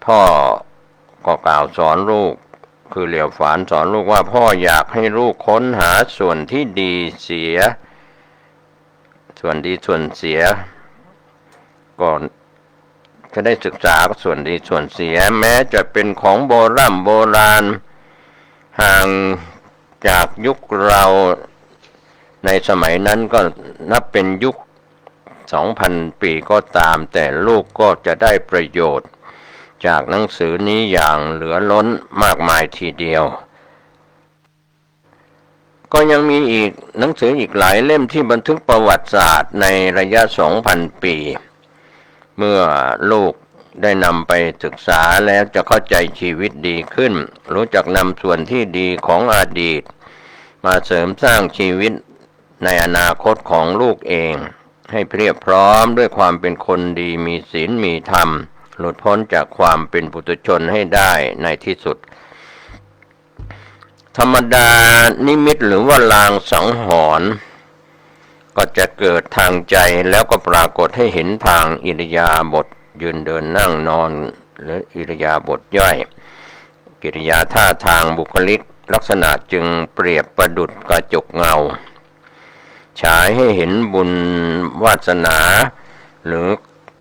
พ่อก็กล่าวสอนลูกคือเหลียวฝานสอนลูกว่าพ่ออยากให้ลูกค้นหาส่วนที่ดีเสียส่วนดีส่วนเสียก่อนจะได้ศึกษาส่วนดีส่วนเสียแม้จะเป็นของโบราณห่างจากยุคเราในสมัยนั้นก็นับเป็นยุค 2,000 ปีก็ตามแต่ลูกก็จะได้ประโยชน์จากหนังสือนี้อย่างเหลือล้นมากมายทีเดียวก็ยังมีอีกหนังสืออีกหลายเล่มที่บันทึกประวัติศาสตร์ในระยะ 2,000 ปีเมื่อลูกได้นำไปศึกษาแล้วจะเข้าใจชีวิตดีขึ้นรู้จักนำส่วนที่ดีของอดีตมาเสริมสร้างชีวิตในอนาคตของลูกเองให้เพียบพร้อมด้วยความเป็นคนดีมีศีลมีธรรมหลุดพ้นจากความเป็นปุถุชนให้ได้ในที่สุดธรรมดานิมิตหรือว่าลางสังหรณ์ก็จะเกิดทางใจแล้วก็ปรากฏให้เห็นทางอิริยาบถยืนเดินนั่งนอนหรืออิริยาบถย่อยกิริยาท่าทางบุคลิกลักษณะจึงเปรียบประดุจกระจกเงาฉายให้เห็นบุญวาสนาหรือ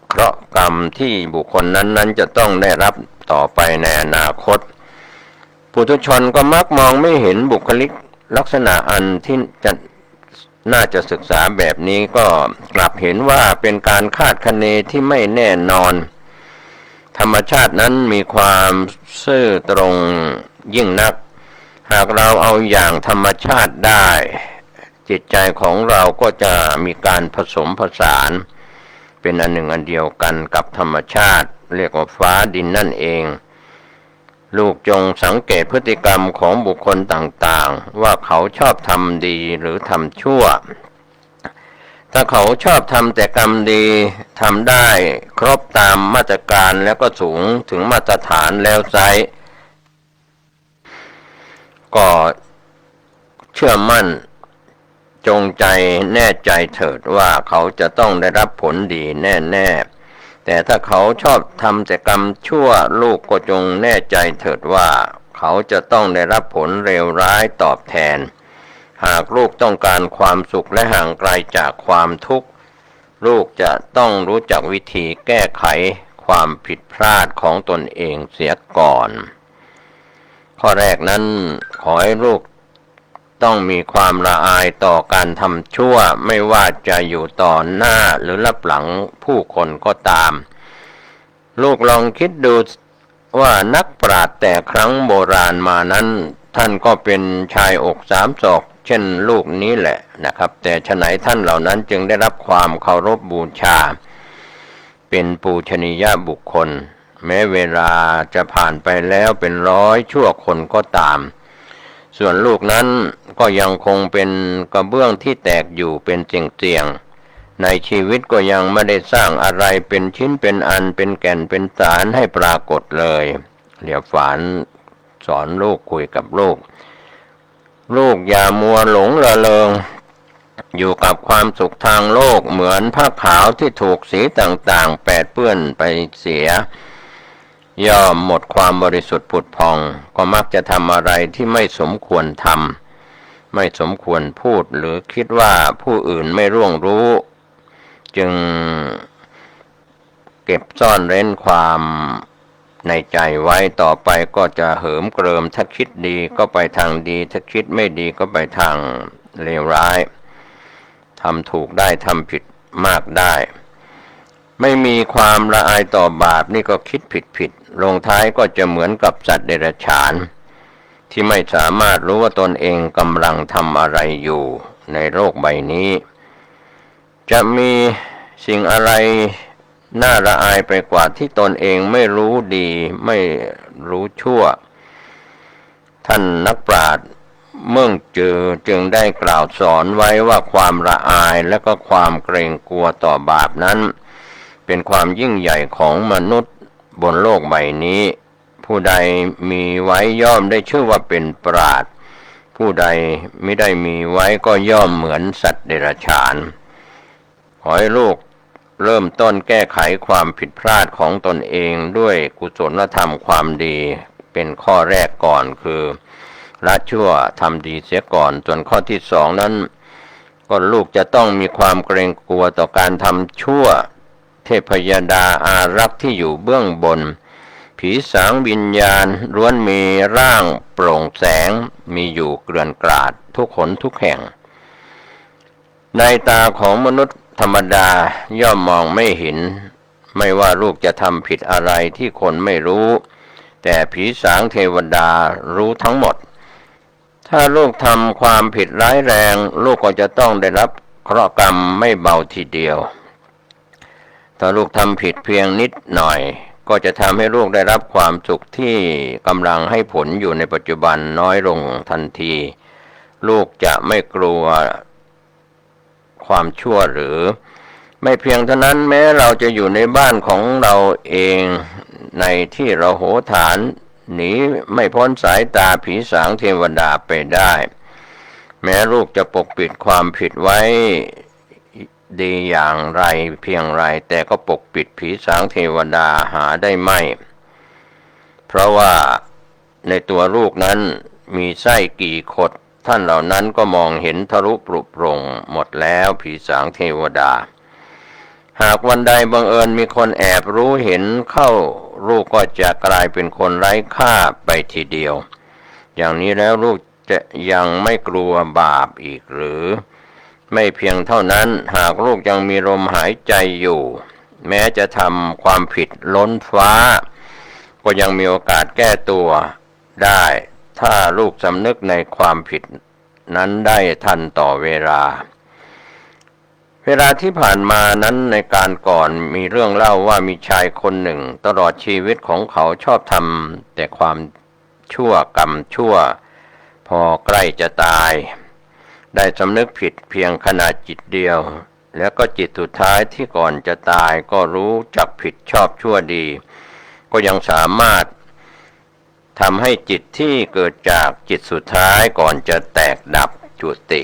เคราะห์กรรมที่บุคคลนั้นจะต้องได้รับต่อไปในอนาคตปุถุชนก็มักมองไม่เห็นบุคลิกลักษณะอันที่น่าจะศึกษาแบบนี้ก็กลับเห็นว่าเป็นการคาดคะเนที่ไม่แน่นอนธรรมชาตินั้นมีความซื่อตรงยิ่งนักหากเราเอาอย่างธรรมชาติได้จิตใจของเราก็จะมีการผสมผสาน เป็นอันหนึ่งอันเดียวกันกับธรรมชาติเรียกว่าฟ้าดินนั่นเองลูกจงสังเกตพฤติกรรมของบุคคลต่างๆว่าเขาชอบทำดีหรือทำชั่วถ้าเขาชอบทำแต่กรรมดีทำได้ครบตามมาตรการแล้วก็สูงถึงมาตรฐานแล้วไซก็เชื่อมั่นจงใจแน่ใจเถิดว่าเขาจะต้องได้รับผลดีแน่ๆแต่ถ้าเขาชอบทำแต่กรรมชั่วลูกก็จงแน่ใจเถิดว่าเขาจะต้องได้รับผลเลวร้ายตอบแทนหากลูกต้องการความสุขและห่างไกลจากความทุกข์ลูกจะต้องรู้จักวิธีแก้ไขความผิดพลาดของตนเองเสียก่อนข้อแรกนั้นขอให้ลูกต้องมีความละอายต่อการทำชั่วไม่ว่าจะอยู่ต่อหน้าหรือลับหลังผู้คนก็ตามลูกลองคิดดูว่านักปราชญ์แต่ครั้งโบราณมานั้นท่านก็เป็นชายอกสามศอกเช่นลูกนี้แหละนะครับแต่ฉะไหนท่านเหล่านั้นจึงได้รับความเคารพบูชาเป็นปูชนียบุคคลแม้เวลาจะผ่านไปแล้วเป็นร้อยชั่วคนก็ตามส่วนลูกนั้นก็ยังคงเป็นกระเบื้องที่แตกอยู่เป็นเตียงๆในชีวิตก็ยังไม่ได้สร้างอะไรเป็นชิ้นเป็นอันเป็นแก่นเป็นสารให้ปรากฏเลยเหลียวฝานสอนลูกคุยกับลูกอย่ามัวหลงระเริงอยู่กับความสุขทางโลกเหมือนผ้าขาวที่ถูกสีต่างๆแปดเปื้อนไปเสียย่อมหมดความบริสุทธิ์ผุดพองก็มักจะทำอะไรที่ไม่สมควรทำไม่สมควรพูดหรือคิดว่าผู้อื่นไม่ร่วงรู้จึงเก็บซ่อนเร้นความในใจไว้ต่อไปก็จะเหิมเกริมถ้าคิดดีก็ไปทางดีถ้าคิดไม่ดีก็ไปทางเลวร้ายทำถูกได้ทำผิดมากได้ไม่มีความละอายต่อบาปนี่ก็คิดผิดลงท้ายก็จะเหมือนกับสัตว์เดรัจฉานที่ไม่สามารถรู้ว่าตนเองกำลังทำอะไรอยู่ในโลกใบนี้จะมีสิ่งอะไรน่าละอายไปกว่าที่ตนเองไม่รู้ดีไม่รู้ชั่วท่านนักปราชญ์เมื่อจึงได้กล่าวสอนไว้ว่าความละอายและก็ความเกรงกลัวต่อบาปนั้นเป็นความยิ่งใหญ่ของมนุษย์บนโลกใบนี้ผู้ใดมีไว้ย่อมได้ชื่อว่าเป็นปราชญ์ผู้ใดไม่ได้มีไว้ก็ย่อมเหมือนสัตว์เดรัจฉานขอให้ลูกเริ่มต้นแก้ไขความผิดพลาดของตนเองด้วยกุศลธรรมความดีเป็นข้อแรกก่อนคือละชั่วทำดีเสียก่อนส่วนข้อที่สองนั้นก็ลูกจะต้องมีความเกรงกลัวต่อการทำชั่วเทพยดาอารักษ์ที่อยู่เบื้องบนผีสางวิญญาณล้วนมีร่างโปร่งแสงมีอยู่เกลื่อนกลาดทุกหนทุกแห่งในตาของมนุษย์ธรรมดาย่อมมองไม่เห็นไม่ว่าลูกจะทำผิดอะไรที่คนไม่รู้แต่ผีสางเทวดารู้ทั้งหมดถ้าลูกทำความผิดร้ายแรงลูกก็จะต้องได้รับเคราะห์กรรมไม่เบาทีเดียวถ้าลูกทำผิดเพียงนิดหน่อยก็จะทำให้ลูกได้รับความสุขที่กำลังให้ผลอยู่ในปัจจุบันน้อยลงทันทีลูกจะไม่กลัวความชั่วหรือไม่เพียงเท่านั้นแม้เราจะอยู่ในบ้านของเราเองในที่เราโหฐานหนีไม่พ้นสายตาผีสางเทวดาไปได้แม้ลูกจะปกปิดความผิดไว้ดีอย่างไรเพียงไรแต่ก็ปกปิดผีสางเทวดาหาได้ไม่เพราะว่าในตัวลูกนั้นมีไส้กี่ขดท่านเหล่านั้นก็มองเห็นทะลุปรุโปร่งหมดแล้วผีสางเทวดาหากวันใดบังเอิญมีคนแอบรู้เห็นเข้าลูกก็จะกลายเป็นคนไร้ค่าไปทีเดียวอย่างนี้แล้วลูกจะยังไม่กลัวบาปอีกหรือไม่เพียงเท่านั้นหากลูกยังมีลมหายใจอยู่แม้จะทำความผิดล้นฟ้าก็ยังมีโอกาสแก้ตัวได้ถ้าลูกสำนึกในความผิดนั้นได้ทันต่อเวลา เวลาที่ผ่านมานั้นในการก่อนมีเรื่องเล่าว่ามีชายคนหนึ่งตลอดชีวิตของเขาชอบทำแต่ความชั่วกรรมชั่วพอใกล้จะตายได้สำนึกผิดเพียงขณะจิตเดียวแล้วก็จิตสุดท้ายที่ก่อนจะตายก็รู้จักผิดชอบชั่วดีก็ยังสามารถทำให้จิตที่เกิดจากจิตสุดท้ายก่อนจะแตกดับจุติ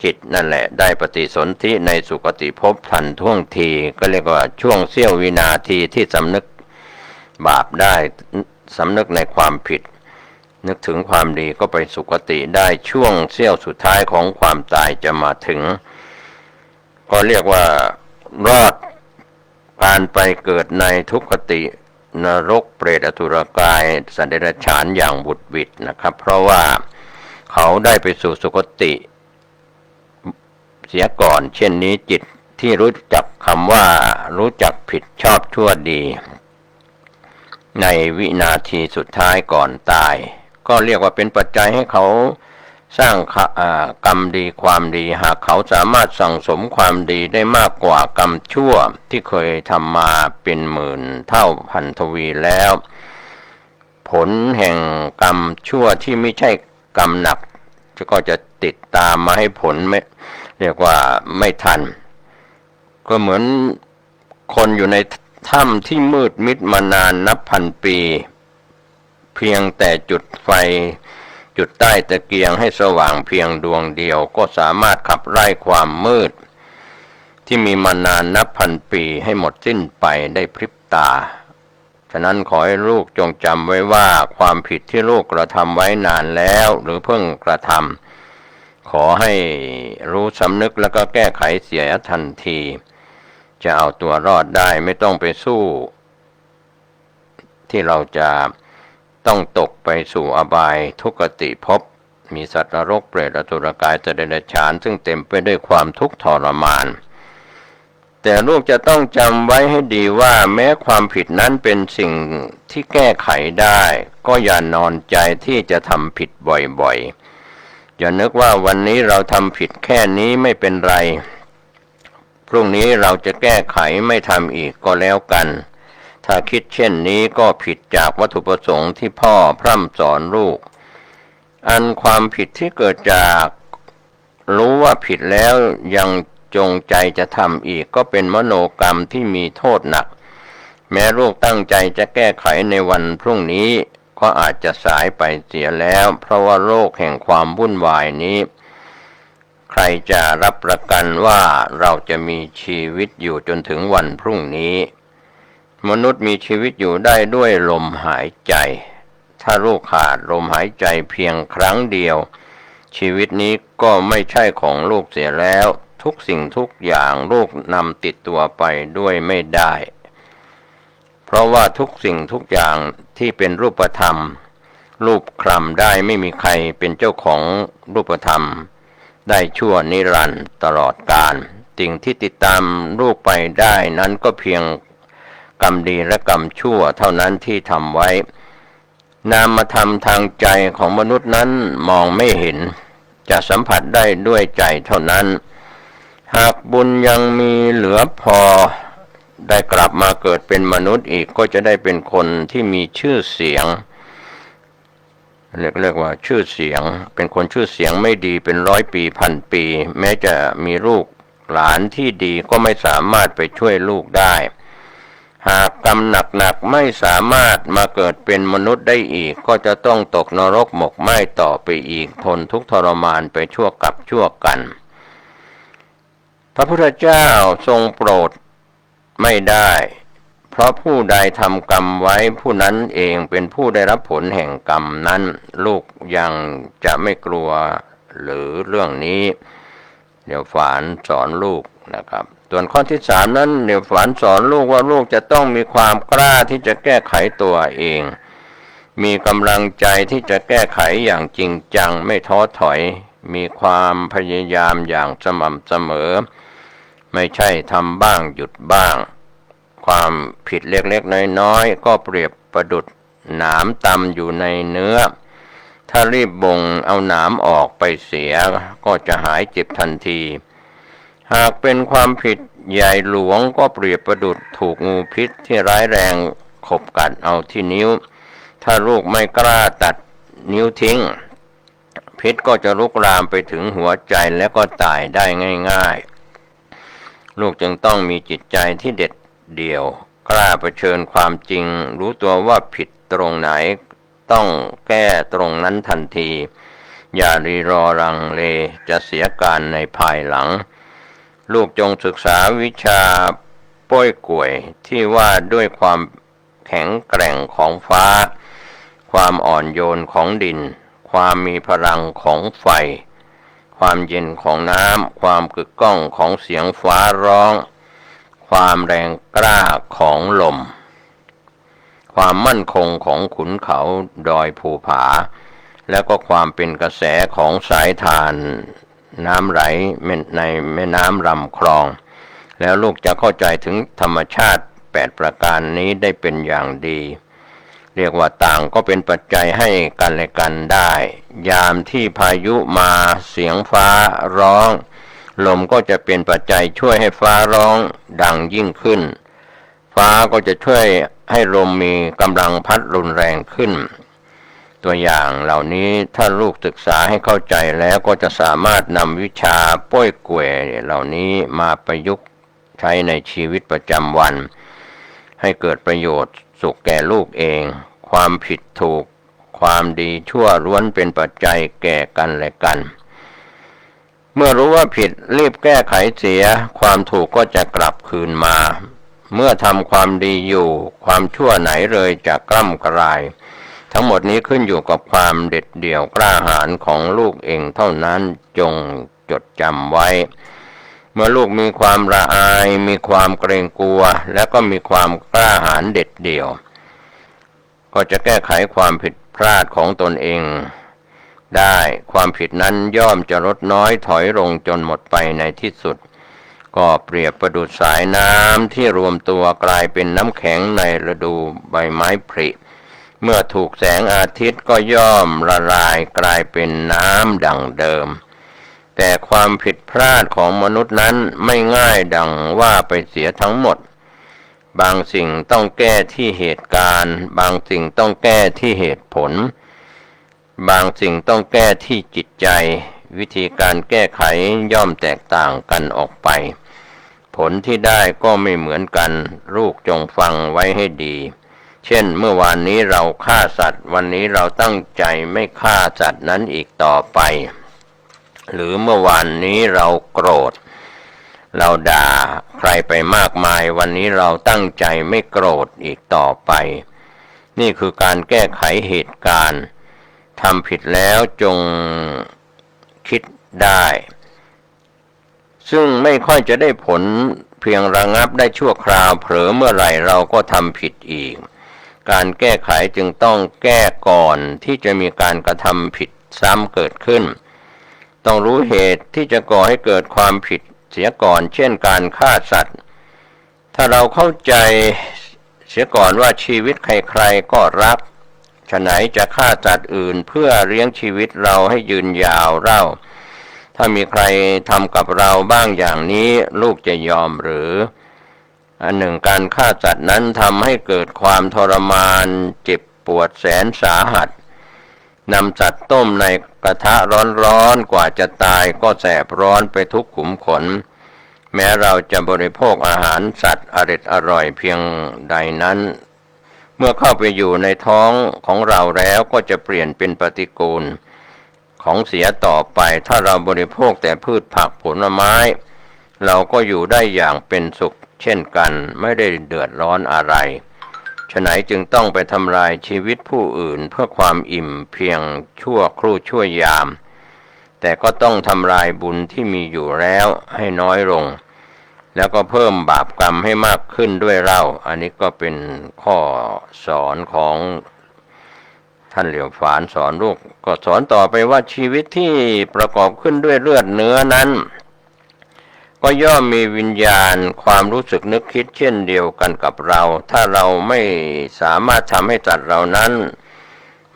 จิตนั่นแหละได้ปฏิสนธิในสุคติภพทันท่วงทีก็เรียกว่าช่วงเสี้ยววินาทีที่สำนึกบาปได้สำนึกในความผิดนึกถึงความดีก็ไปสุคติได้ช่วงเสี้ยวสุดท้ายของความตายจะมาถึงก็เรียกว่ารอดการไปเกิดในทุกขตินรกเปรตอสุรกายสัตว์เดรัจฉานอย่างบุดหวิดนะครับเพราะว่าเขาได้ไปสู่สุคติเสียก่อนเช่นนี้จิตที่รู้จักคำว่ารู้จักผิดชอบชั่วดีในวินาทีสุดท้ายก่อนตายก็เรียกว่าเป็นปัจจัยให้เขาสร้างกรรมดีความดีหากเขาสามารถสั่งสมความดีได้มากกว่ากรรมชั่วที่เคยทำมาเป็นหมื่นเท่าพันทวีแล้วผลแห่งกรรมชั่วที่ไม่ใช่กรรมหนักก็จะติดตามมาให้ผลไม่เรียกว่าไม่ทันก็เหมือนคนอยู่ในถ้ำที่มืดมิดมานานนับพันปีเพียงแต่จุดไฟจุดใต้ตะเกียงให้สว่างเพียงดวงเดียวก็สามารถขับไล่ความมืดที่มีมานานนับพันปีให้หมดสิ้นไปได้พริบตาฉะนั้นขอให้ลูกจงจำไว้ว่าความผิดที่ลูกกระทำไว้นานแล้วหรือเพิ่งกระทำขอให้รู้สำนึกแล้วก็แก้ไขเสียทันทีจะเอาตัวรอดได้ไม่ต้องไปสู้ที่เราจะต้องตกไปสู่อบายทุกขติภพมีสัตว์นรกเปรตอสุรกายสัตว์เดรัจฉานซึ่งเต็มไปด้วยความทุกข์ทรมานแต่ลูกจะต้องจำไว้ให้ดีว่าแม้ความผิดนั้นเป็นสิ่งที่แก้ไขได้ก็อย่านอนใจที่จะทำผิดบ่อยๆอย่านึกว่าวันนี้เราทำผิดแค่นี้ไม่เป็นไรพรุ่งนี้เราจะแก้ไขไม่ทำอีกก็แล้วกันถ้าคิดเช่นนี้ก็ผิดจากวัตถุประสงค์ที่พ่อพร่ำสอนลูกอันความผิดที่เกิดจากรู้ว่าผิดแล้วยังจงใจจะทำอีกก็เป็นมโนกรรมที่มีโทษหนักแม้ลูกตั้งใจจะแก้ไขในวันพรุ่งนี้ก็อาจจะสายไปเสียแล้วเพราะว่าโลกแห่งความวุ่นวายนี้ใครจะรับประกันว่าเราจะมีชีวิตอยู่จนถึงวันพรุ่งนี้มนุษย์มีชีวิตอยู่ได้ด้วยลมหายใจถ้าลูกขาดลมหายใจเพียงครั้งเดียวชีวิตนี้ก็ไม่ใช่ของลูกเสียแล้วทุกสิ่งทุกอย่างลูกนำติดตัวไปด้วยไม่ได้เพราะว่าทุกสิ่งทุกอย่างที่เป็นรูปธรรมรูปคลำได้ไม่มีใครเป็นเจ้าของรูปธรรมได้ชั่วนิรันดร์ตลอดกาลสิ่งที่ติดตามลูกไปได้นั้นก็เพียงกรรมดีและกรรมชั่วเท่านั้นที่ทำไว้นามธรรมทางใจของมนุษย์นั้นมองไม่เห็นจะสัมผัสได้ด้วยใจเท่านั้นหากบุญยังมีเหลือพอได้กลับมาเกิดเป็นมนุษย์อีกก็จะได้เป็นคนที่มีชื่อเสียงเรียกว่าชื่อเสียงเป็นคนชื่อเสียงไม่ดีเป็นร้อยปีพันปีแม้จะมีลูกหลานที่ดีก็ไม่สามารถไปช่วยลูกได้หากกรรมหนักๆไม่สามารถมาเกิดเป็นมนุษย์ได้อีกก็จะต้องตกนรกหมกไหม้ต่อไปอีกทนทุกข์ทรมานไปชั่วกับชั่วกันพระพุทธเจ้าทรงโปรดไม่ได้เพราะผู้ใดทำกรรมไว้ผู้นั้นเองเป็นผู้ได้รับผลแห่งกรรมนั้นลูกยังจะไม่กลัวหรือเรื่องนี้เดี๋ยวฝานสอนลูกนะครับส่วนข้อที่3นั้นเดี๋ยวฝานสอนลูกว่าลูกจะต้องมีความกล้าที่จะแก้ไขตัวเองมีกำลังใจที่จะแก้ไขอย่างจริงจังไม่ท้อถอยมีความพยายามอย่างสม่ำเสมอไม่ใช่ทำบ้างหยุดบ้างความผิดเล็กๆน้อยๆก็เปรียบประดุจหนามตำอยู่ในเนื้อถ้ารีบบ่งเอาหนามออกไปเสียก็จะหายเจ็บทันที หากเป็นความผิดใหญ่หลวงก็เปรียบประดุจถูกงูพิษที่ร้ายแรงขบกัดเอาที่นิ้วถ้าลูกไม่กล้าตัดนิ้วทิ้งพิษก็จะลุกลามไปถึงหัวใจและก็ตายได้ง่ายๆลูกจึงต้องมีจิตใจที่เด็ดเดี่ยวกล้าเผชิญความจริงรู้ตัวว่าผิดตรงไหนต้องแก้ตรงนั้นทันทีอย่ารีรอรังเลจะเสียการในภายหลังลูกจงศึกษาวิชาป้อยก่วยที่ว่าด้วยความแข็งแกร่งของฟ้าความอ่อนโยนของดินความมีพลังของไฟความเย็นของน้ำความกึกก้องของเสียงฟ้าร้องความแรงกล้าของลมความมั่นคงของขุนเขาดอยภูผาแล้วก็ความเป็นกระแสของสายทานน้ำไหลในแม่น้ำลำคลองแล้วลูกจะเข้าใจถึงธรรมชาติ8ประการนี้ได้เป็นอย่างดีเรียกว่าต่างก็เป็นปัจจัยให้กันและกันได้ยามที่พายุมาเสียงฟ้าร้องลมก็จะเป็นปัจจัยช่วยให้ฟ้าร้องดังยิ่งขึ้นฟ้าก็จะช่วยให้ลมมีกำลังพัดรุนแรงขึ้นตัวอย่างเหล่านี้ถ้าลูกศึกษาให้เข้าใจแล้วก็จะสามารถนำวิชาป้อยก่วยเหล่านี้มาประยุกต์ใช้ในชีวิตประจำวันให้เกิดประโยชน์สุขแก่ลูกเองความผิดถูกความดีชั่วล้วนเป็นปัจจัยแก่กันและกันเมื่อรู้ว่าผิดรีบแก้ไขเสียความถูกก็จะกลับคืนมาเมื่อทำความดีอยู่ความชั่วไหนเลยจะกล้ำกลายทั้งหมดนี้ขึ้นอยู่กับความเด็ดเดี่ยวกล้าหาญของลูกเองเท่านั้นจงจดจำไว้เมื่อลูกมีความละอายมีความเกรงกลัวและก็มีความกล้าหาญเด็ดเดี่ยวก็จะแก้ไขความผิดพลาดของตนเองได้ความผิดนั้นย่อมจะลดน้อยถอยลงจนหมดไปในที่สุดก็เปรียบประดุจสายน้ำที่รวมตัวกลายเป็นน้ำแข็งในฤดูใบไม้ผลิเมื่อถูกแสงอาทิตย์ก็ย่อมละลายกลายเป็นน้ำดังเดิมแต่ความผิดพลาดของมนุษย์นั้นไม่ง่ายดังว่าไปเสียทั้งหมดบางสิ่งต้องแก้ที่เหตุการณ์บางสิ่งต้องแก้ที่เหตุผลบางสิ่งต้องแก้ที่จิตใจวิธีการแก้ไขย่อมแตกต่างกันออกไปผลที่ได้ก็ไม่เหมือนกันลูกจงฟังไว้ให้ดีเช่นเมื่อวานนี้เราฆ่าสัตว์วันนี้เราตั้งใจไม่ฆ่าสัตว์นั้นอีกต่อไปหรือเมื่อวานนี้เราโกรธเราด่าใครไปมากมายวันนี้เราตั้งใจไม่โกรธอีกต่อไปนี่คือการแก้ไขเหตุการณ์ทำผิดแล้วจงคิดได้ซึ่งไม่ค่อยจะได้ผลเพียงระงับได้ชั่วคราวเผลอเมื่อไหร่เราก็ทำผิดอีกการแก้ไขจึงต้องแก้ก่อนที่จะมีการกระทำผิดซ้ำเกิดขึ้นต้องรู้เหตุที่จะก่อให้เกิดความผิดเสียก่อนเช่นการฆ่าสัตว์ถ้าเราเข้าใจเสียก่อนว่าชีวิตใครๆก็รักฉะไหนจะฆ่าสัตว์อื่นเพื่อเลี้ยงชีวิตเราให้ยืนยาวเล่าถ้ามีใครทำกับเราบ้างอย่างนี้ลูกจะยอมหรืออันหนึ่งการฆ่าสัตว์นั้นทำให้เกิดความทรมานเจ็บปวดแสนสาหัสนำสัตว์ต้มในกระทะร้อนๆกว่าจะตายก็แสบร้อนไปทุกขุมขนแม้เราจะบริโภคอาหารสัตว์อร่อยเพียงใดนั้นเมื่อเข้าไปอยู่ในท้องของเราแล้วก็จะเปลี่ยนเป็นปฏิกูลของเสียต่อไปถ้าเราบริโภคแต่พืชผักผลไม้เราก็อยู่ได้อย่างเป็นสุขเช่นกันไม่ได้เดือดร้อนอะไรฉะไหนจึงต้องไปทำลายชีวิตผู้อื่นเพื่อความอิ่มเพียงชั่วครู่ชั่วยามแต่ก็ต้องทำลายบุญที่มีอยู่แล้วให้น้อยลงแล้วก็เพิ่มบาปกรรมให้มากขึ้นด้วยเล่าอันนี้ก็เป็นข้อสอนของท่านเหลียวฝานสอนลูกก็สอนต่อไปว่าชีวิตที่ประกอบขึ้นด้วยเลือดเนื้อนั้นก็ย่อมมีวิญญาณความรู้สึกนึกคิดเช่นเดียวกันกับเราถ้าเราไม่สามารถทำให้สัตว์เรานั้น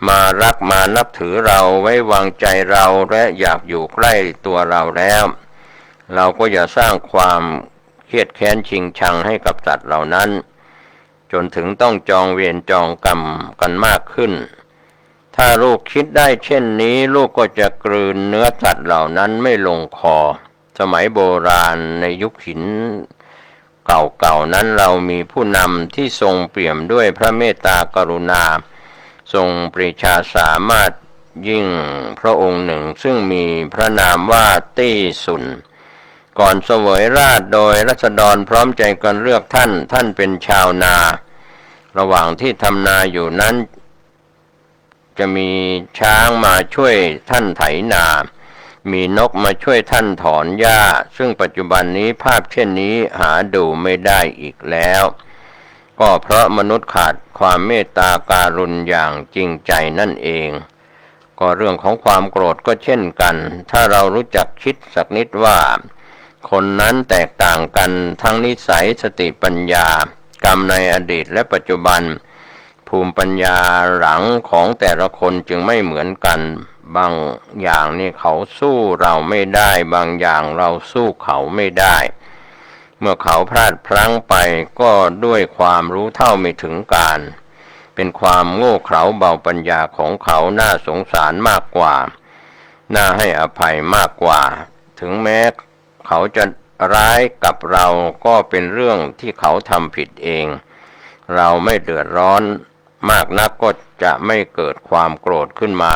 มารักมานับถือเราไว้วางใจเราและอยากอยู่ใกล้ตัวเราแล้ว เราก็อย่าสร้างความเครียดแค้นชิงชังให้กับสัตว์เหล่านั้นจนถึงต้องจองเวรจองกรรมกันมากขึ้นถ้าลูกคิดได้เช่นนี้ลูกก็จะกลืนเนื้อสัตว์เหล่านั้นไม่ลงคอสมัยโบราณในยุคหินเก่าๆนั้นเรามีผู้นำที่ทรงเปี่ยมด้วยพระเมตตากรุณาทรงปรีชาสามารถยิ่งพระองค์หนึ่งซึ่งมีพระนามว่าตี้สุนก่อนเสวยราชย์โดยราษฎรพร้อมใจกันเลือกท่านเป็นชาวนาระหว่างที่ทำนาอยู่นั้นจะมีช้างมาช่วยท่านไถนามีนกมาช่วยท่านถอนหญ้าซึ่งปัจจุบันนี้ภาพเช่นนี้หาดูไม่ได้อีกแล้วก็เพราะมนุษย์ขาดความเมตตาการุณอย่างจริงใจนั่นเองก็เรื่องของความโกรธก็เช่นกันถ้าเรารู้จักคิดสักนิดว่าคนนั้นแตกต่างกันทั้งนิสัยสติปัญญากรรมในอดีตและปัจจุบันภูมิปัญญาหลังของแต่ละคนจึงไม่เหมือนกันบางอย่างนี่เขาสู้เราไม่ได้บางอย่างเราสู้เขาไม่ได้เมื่อเขาพลาดพลั้งไปก็ด้วยความรู้เท่าไม่ถึงการเป็นความโง่เขลาเบาปัญญาของเขาน่าสงสารมากกว่าน่าให้อภัยมากกว่าถึงแม้เขาจะร้ายกับเราก็เป็นเรื่องที่เขาทำผิดเองเราไม่เดือดร้อนมากนักก็จะไม่เกิดความโกรธขึ้นมา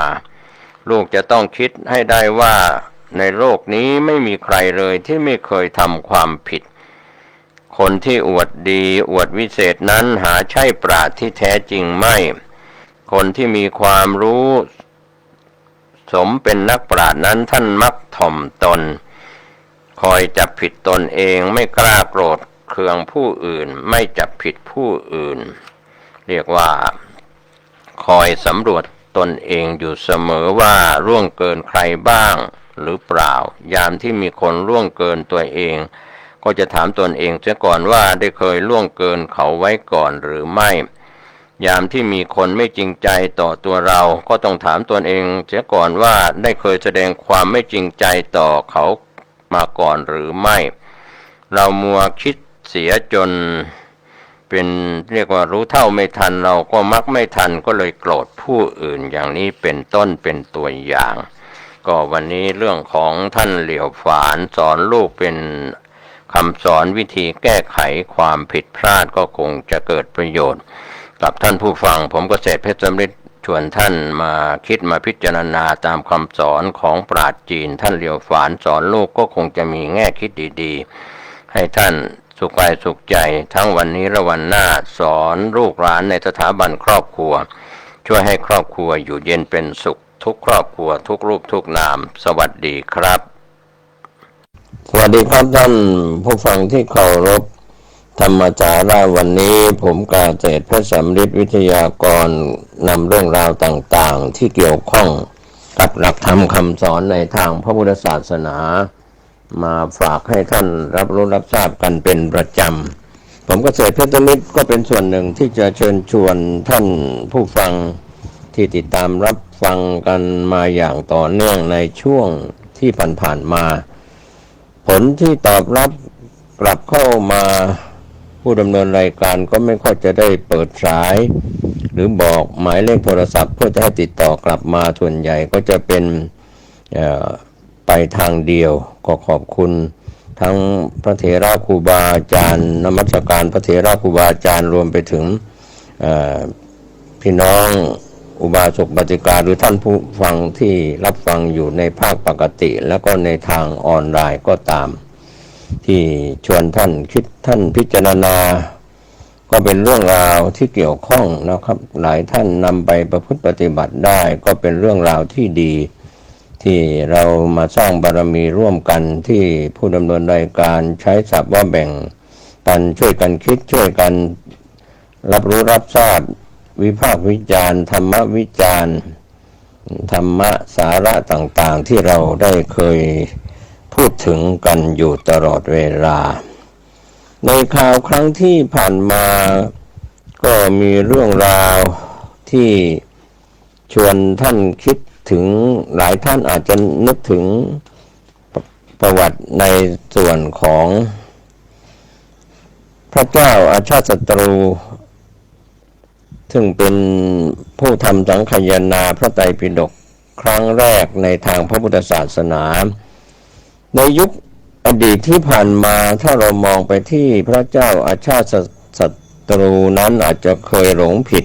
ลูกจะต้องคิดให้ได้ว่าในโลกนี้ไม่มีใครเลยที่ไม่เคยทำความผิดคนที่อวดดีอวดวิเศษนั้นหาใช่ปราชญ์ที่แท้จริงไม่คนที่มีความรู้สมเป็นนักปราชญ์นั้นท่านมักถ่อมตนคอยจับผิดตนเองไม่กล้าโกรธเคืองผู้อื่นไม่จับผิดผู้อื่นเรียกว่าคอยสำรวจตนเองอยู่เสมอว่าล่วงเกินใครบ้างหรือเปล่ายามที่มีคนล่วงเกินตัวเองก็จะถามตนเองเสียก่อนว่าได้เคยล่วงเกินเขาไว้ก่อนหรือไม่ยามที่มีคนไม่จริงใจต่อตัวเราก็ต้องถามตนเองเสียก่อนว่าได้เคยแสดงความไม่จริงใจต่อเขามาก่อนหรือไม่เรามัวคิดเสียจนเป็นเรียกว่ารู้เท่าไม่ทันเราก็มักไม่ทันก็เลยโกรธผู้อื่นอย่างนี้เป็นต้นเป็นตัวอย่างก็วันนี้เรื่องของท่านเหลียวฝานสอนลูกเป็นคำสอนวิธีแก้ไขความผิดพลาดก็คงจะเกิดประโยชน์กับท่านผู้ฟังผมเกษตรเพชรสำริดชวนท่านมาคิดมาพิจารณาตามคำสอนของปราชญ์จีนท่านเหลียวฝานสอนลูกก็คงจะมีแง่คิดดีๆให้ท่านสุขกายสุขใจทั้งวันนี้และวันหน้าสอนลูกหลานในสถาบันครอบครัวช่วยให้ครอบครัวอยู่เย็นเป็นสุขทุกครอบครัวทุกรูปทุกนามสวัสดีครับสวัสดีครับท่านผู้ฟังที่เคารพธรรมจาระวันนี้ผมกาเศรษฐ์เพชรสำริดวิทยากรนำเรื่องราวต่างๆที่เกี่ยวข้องกับหลักธรรมคำสอนในทางพระพุทธศาสนามาฝากให้ท่านรับรู้รับทราบกันเป็นประจำผมเกษตรเพชรสำริดก็เป็นส่วนหนึ่งที่จะเชิญชวนท่านผู้ฟังที่ติดตามรับฟังกันมาอย่างต่อเนื่องในช่วงที่ผ่านๆมาผลที่ตอบรับกลับเข้ามาผู้ดำเนินรายการก็ไม่ค่อยจะได้เปิดสายหรือบอกหมายเลขโทรศัพท์เพื่อจะให้ติดต่อกลับมาส่วนใหญ่ก็จะเป็นไปทางเดียวก็ขอบคุณทั้งพระเถระครูบาอาจารย์นมัสการพระเถระครูบาอาจารย์รวมไปถึงพี่น้องอุบาสกบัติกาหรือท่านผู้ฟังที่รับฟังอยู่ในภาคปกติแล้วก็ในทางออนไลน์ก็ตามที่ชวนท่านคิดท่านพิจารณาก็เป็นเรื่องราวที่เกี่ยวข้องนะครับหลายท่านนำไปประพฤติปฏิบัติได้ก็เป็นเรื่องราวที่ดีที่เรามาสร้างบารมีร่วมกันที่ผู้ดำเนินรายการใช้ศัพท์ว่าแบ่งปันช่วยกันคิดช่วยกันรับรู้รับทราบวิพากษ์วิจารณ์ธรรมวิจารณ์ธรรมะสาระต่างๆที่เราได้เคยพูดถึงกันอยู่ตลอดเวลาในข่าวครั้งที่ผ่านมาก็มีเรื่องราวที่ชวนท่านคิดถึงหลายท่านอาจจะนึกถึง ประวัติในส่วนของพระเจ้าอาชาติศัตรูซึ่งเป็นผู้ทำสังคายนาพระไตรปิฎกครั้งแรกในทางพระพุทธศาสนาในยุคอดีตที่ผ่านมาถ้าเรามองไปที่พระเจ้าอาชาติศัตรูนั้นอาจจะเคยหลงผิด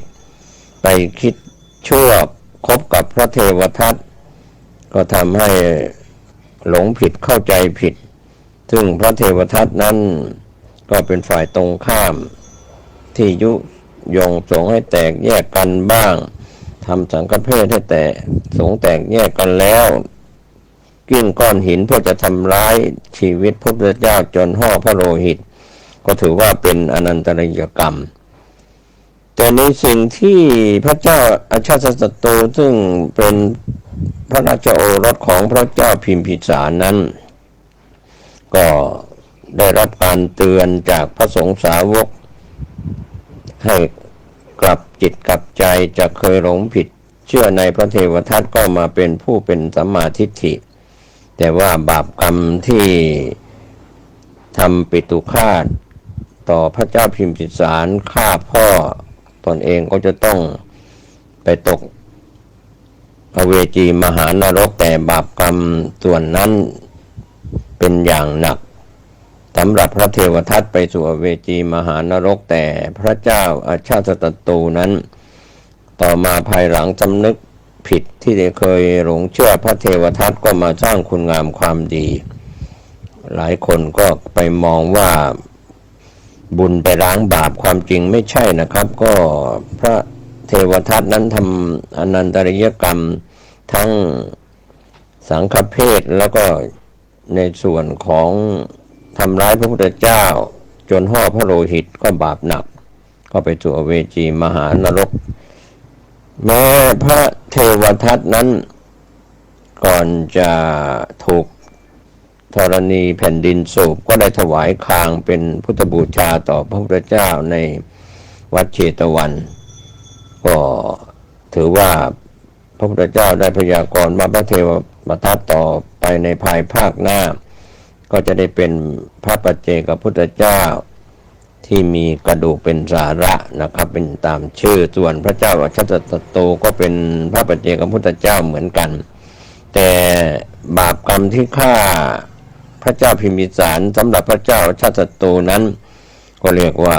ไปคิดชั่วคบกับพระเทวทัตก็ทำให้หลงผิดเข้าใจผิดซึ่งพระเทวทัตนั้นก็เป็นฝ่ายตรงข้ามที่ยุยงสงให้แตกแยกกันบ้างทำสังฆเพศให้สงแตกแยกกันแล้วกิ้งก้อนหินเพื่อจะทำร้ายชีวิตพระพุทธเจ้าจนห่อพระโลหิตก็ถือว่าเป็นอนันตริยกรรมแต่ในสิ่งที่พระเจ้าอาชาติศัตรูซึ่งเป็นพระราชโอรสของพระเจ้าพิมพิสารนั้นก็ได้รับการเตือนจากพระสงฆ์สาวกให้กลับจิตกลับใจจะเคยหลงผิดเชื่อในพระเทวทัตก็มาเป็นผู้เป็นสัมมาทิฏฐิแต่ว่าบาปกรรมที่ทำปิตุฆาตต่อพระเจ้าพิมพิสารฆ่าพ่อตนเองก็จะต้องไปตกอเวจีมหานรกแต่บาปกรรมส่วนนั้นเป็นอย่างหนักสำหรับพระเทวทัตไปสู่อเวจีมหานรกแต่พระเจ้าอาชาติศัตรูนั้นต่อมาภายหลังสำนึกผิดที่ได้เคยหลงเชื่อพระเทวทัตก็มาสร้างคุณงามความดีหลายคนก็ไปมองว่าบุญไปล้างบาปความจริงไม่ใช่นะครับก็พระเทวทัตนั้นทำอนันตริยกรรมทั้งสังฆเพศแล้วก็ในส่วนของทำร้ายพระพุทธเจ้าจนห่อพระโลหิตก็บาปหนักก็ไปสู่อเวจีมหานรกแม้พระเทวทัตนั้นก่อนจะถูกธรณีแผ่นดินสูบก็ได้ถวายคางเป็นพุทธบูชาต่อพระพุทธเจ้าในวัดเชตวันก็ถือว่าพระพุทธเจ้าได้พยากรณ์ว่าพระเทวทัตต่อไปในภายภาคหน้าก็จะได้เป็นพระปัจเจกพุทธเจ้าที่มีกระดูกเป็นสาระนะครับเป็นตามชื่อส่วนพระเจ้าอาชาติศัตรูก็เป็นพระปัจเจกพุทธเจ้าเหมือนกันแต่บาปกรรมที่ฆ่าพระเจ้าพิมพิสารสำหรับพระเจ้าอาชาติศัตรูนั้นก็เรียกว่า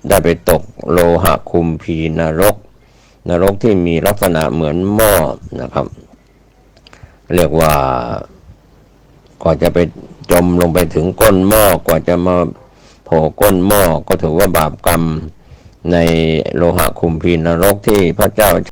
ได้ไปตกโลหะคุมพีนรกที่มีลักษณะเหมือนหม้อนะครับเรียกว่าก่อนจะไปจมลงไปถึงก้นหม้อกว่าจะมาโผล่ก้นหม้อก็ถือว่าบาปกรรมในโลหะคุมพีนรกที่พระเจ้า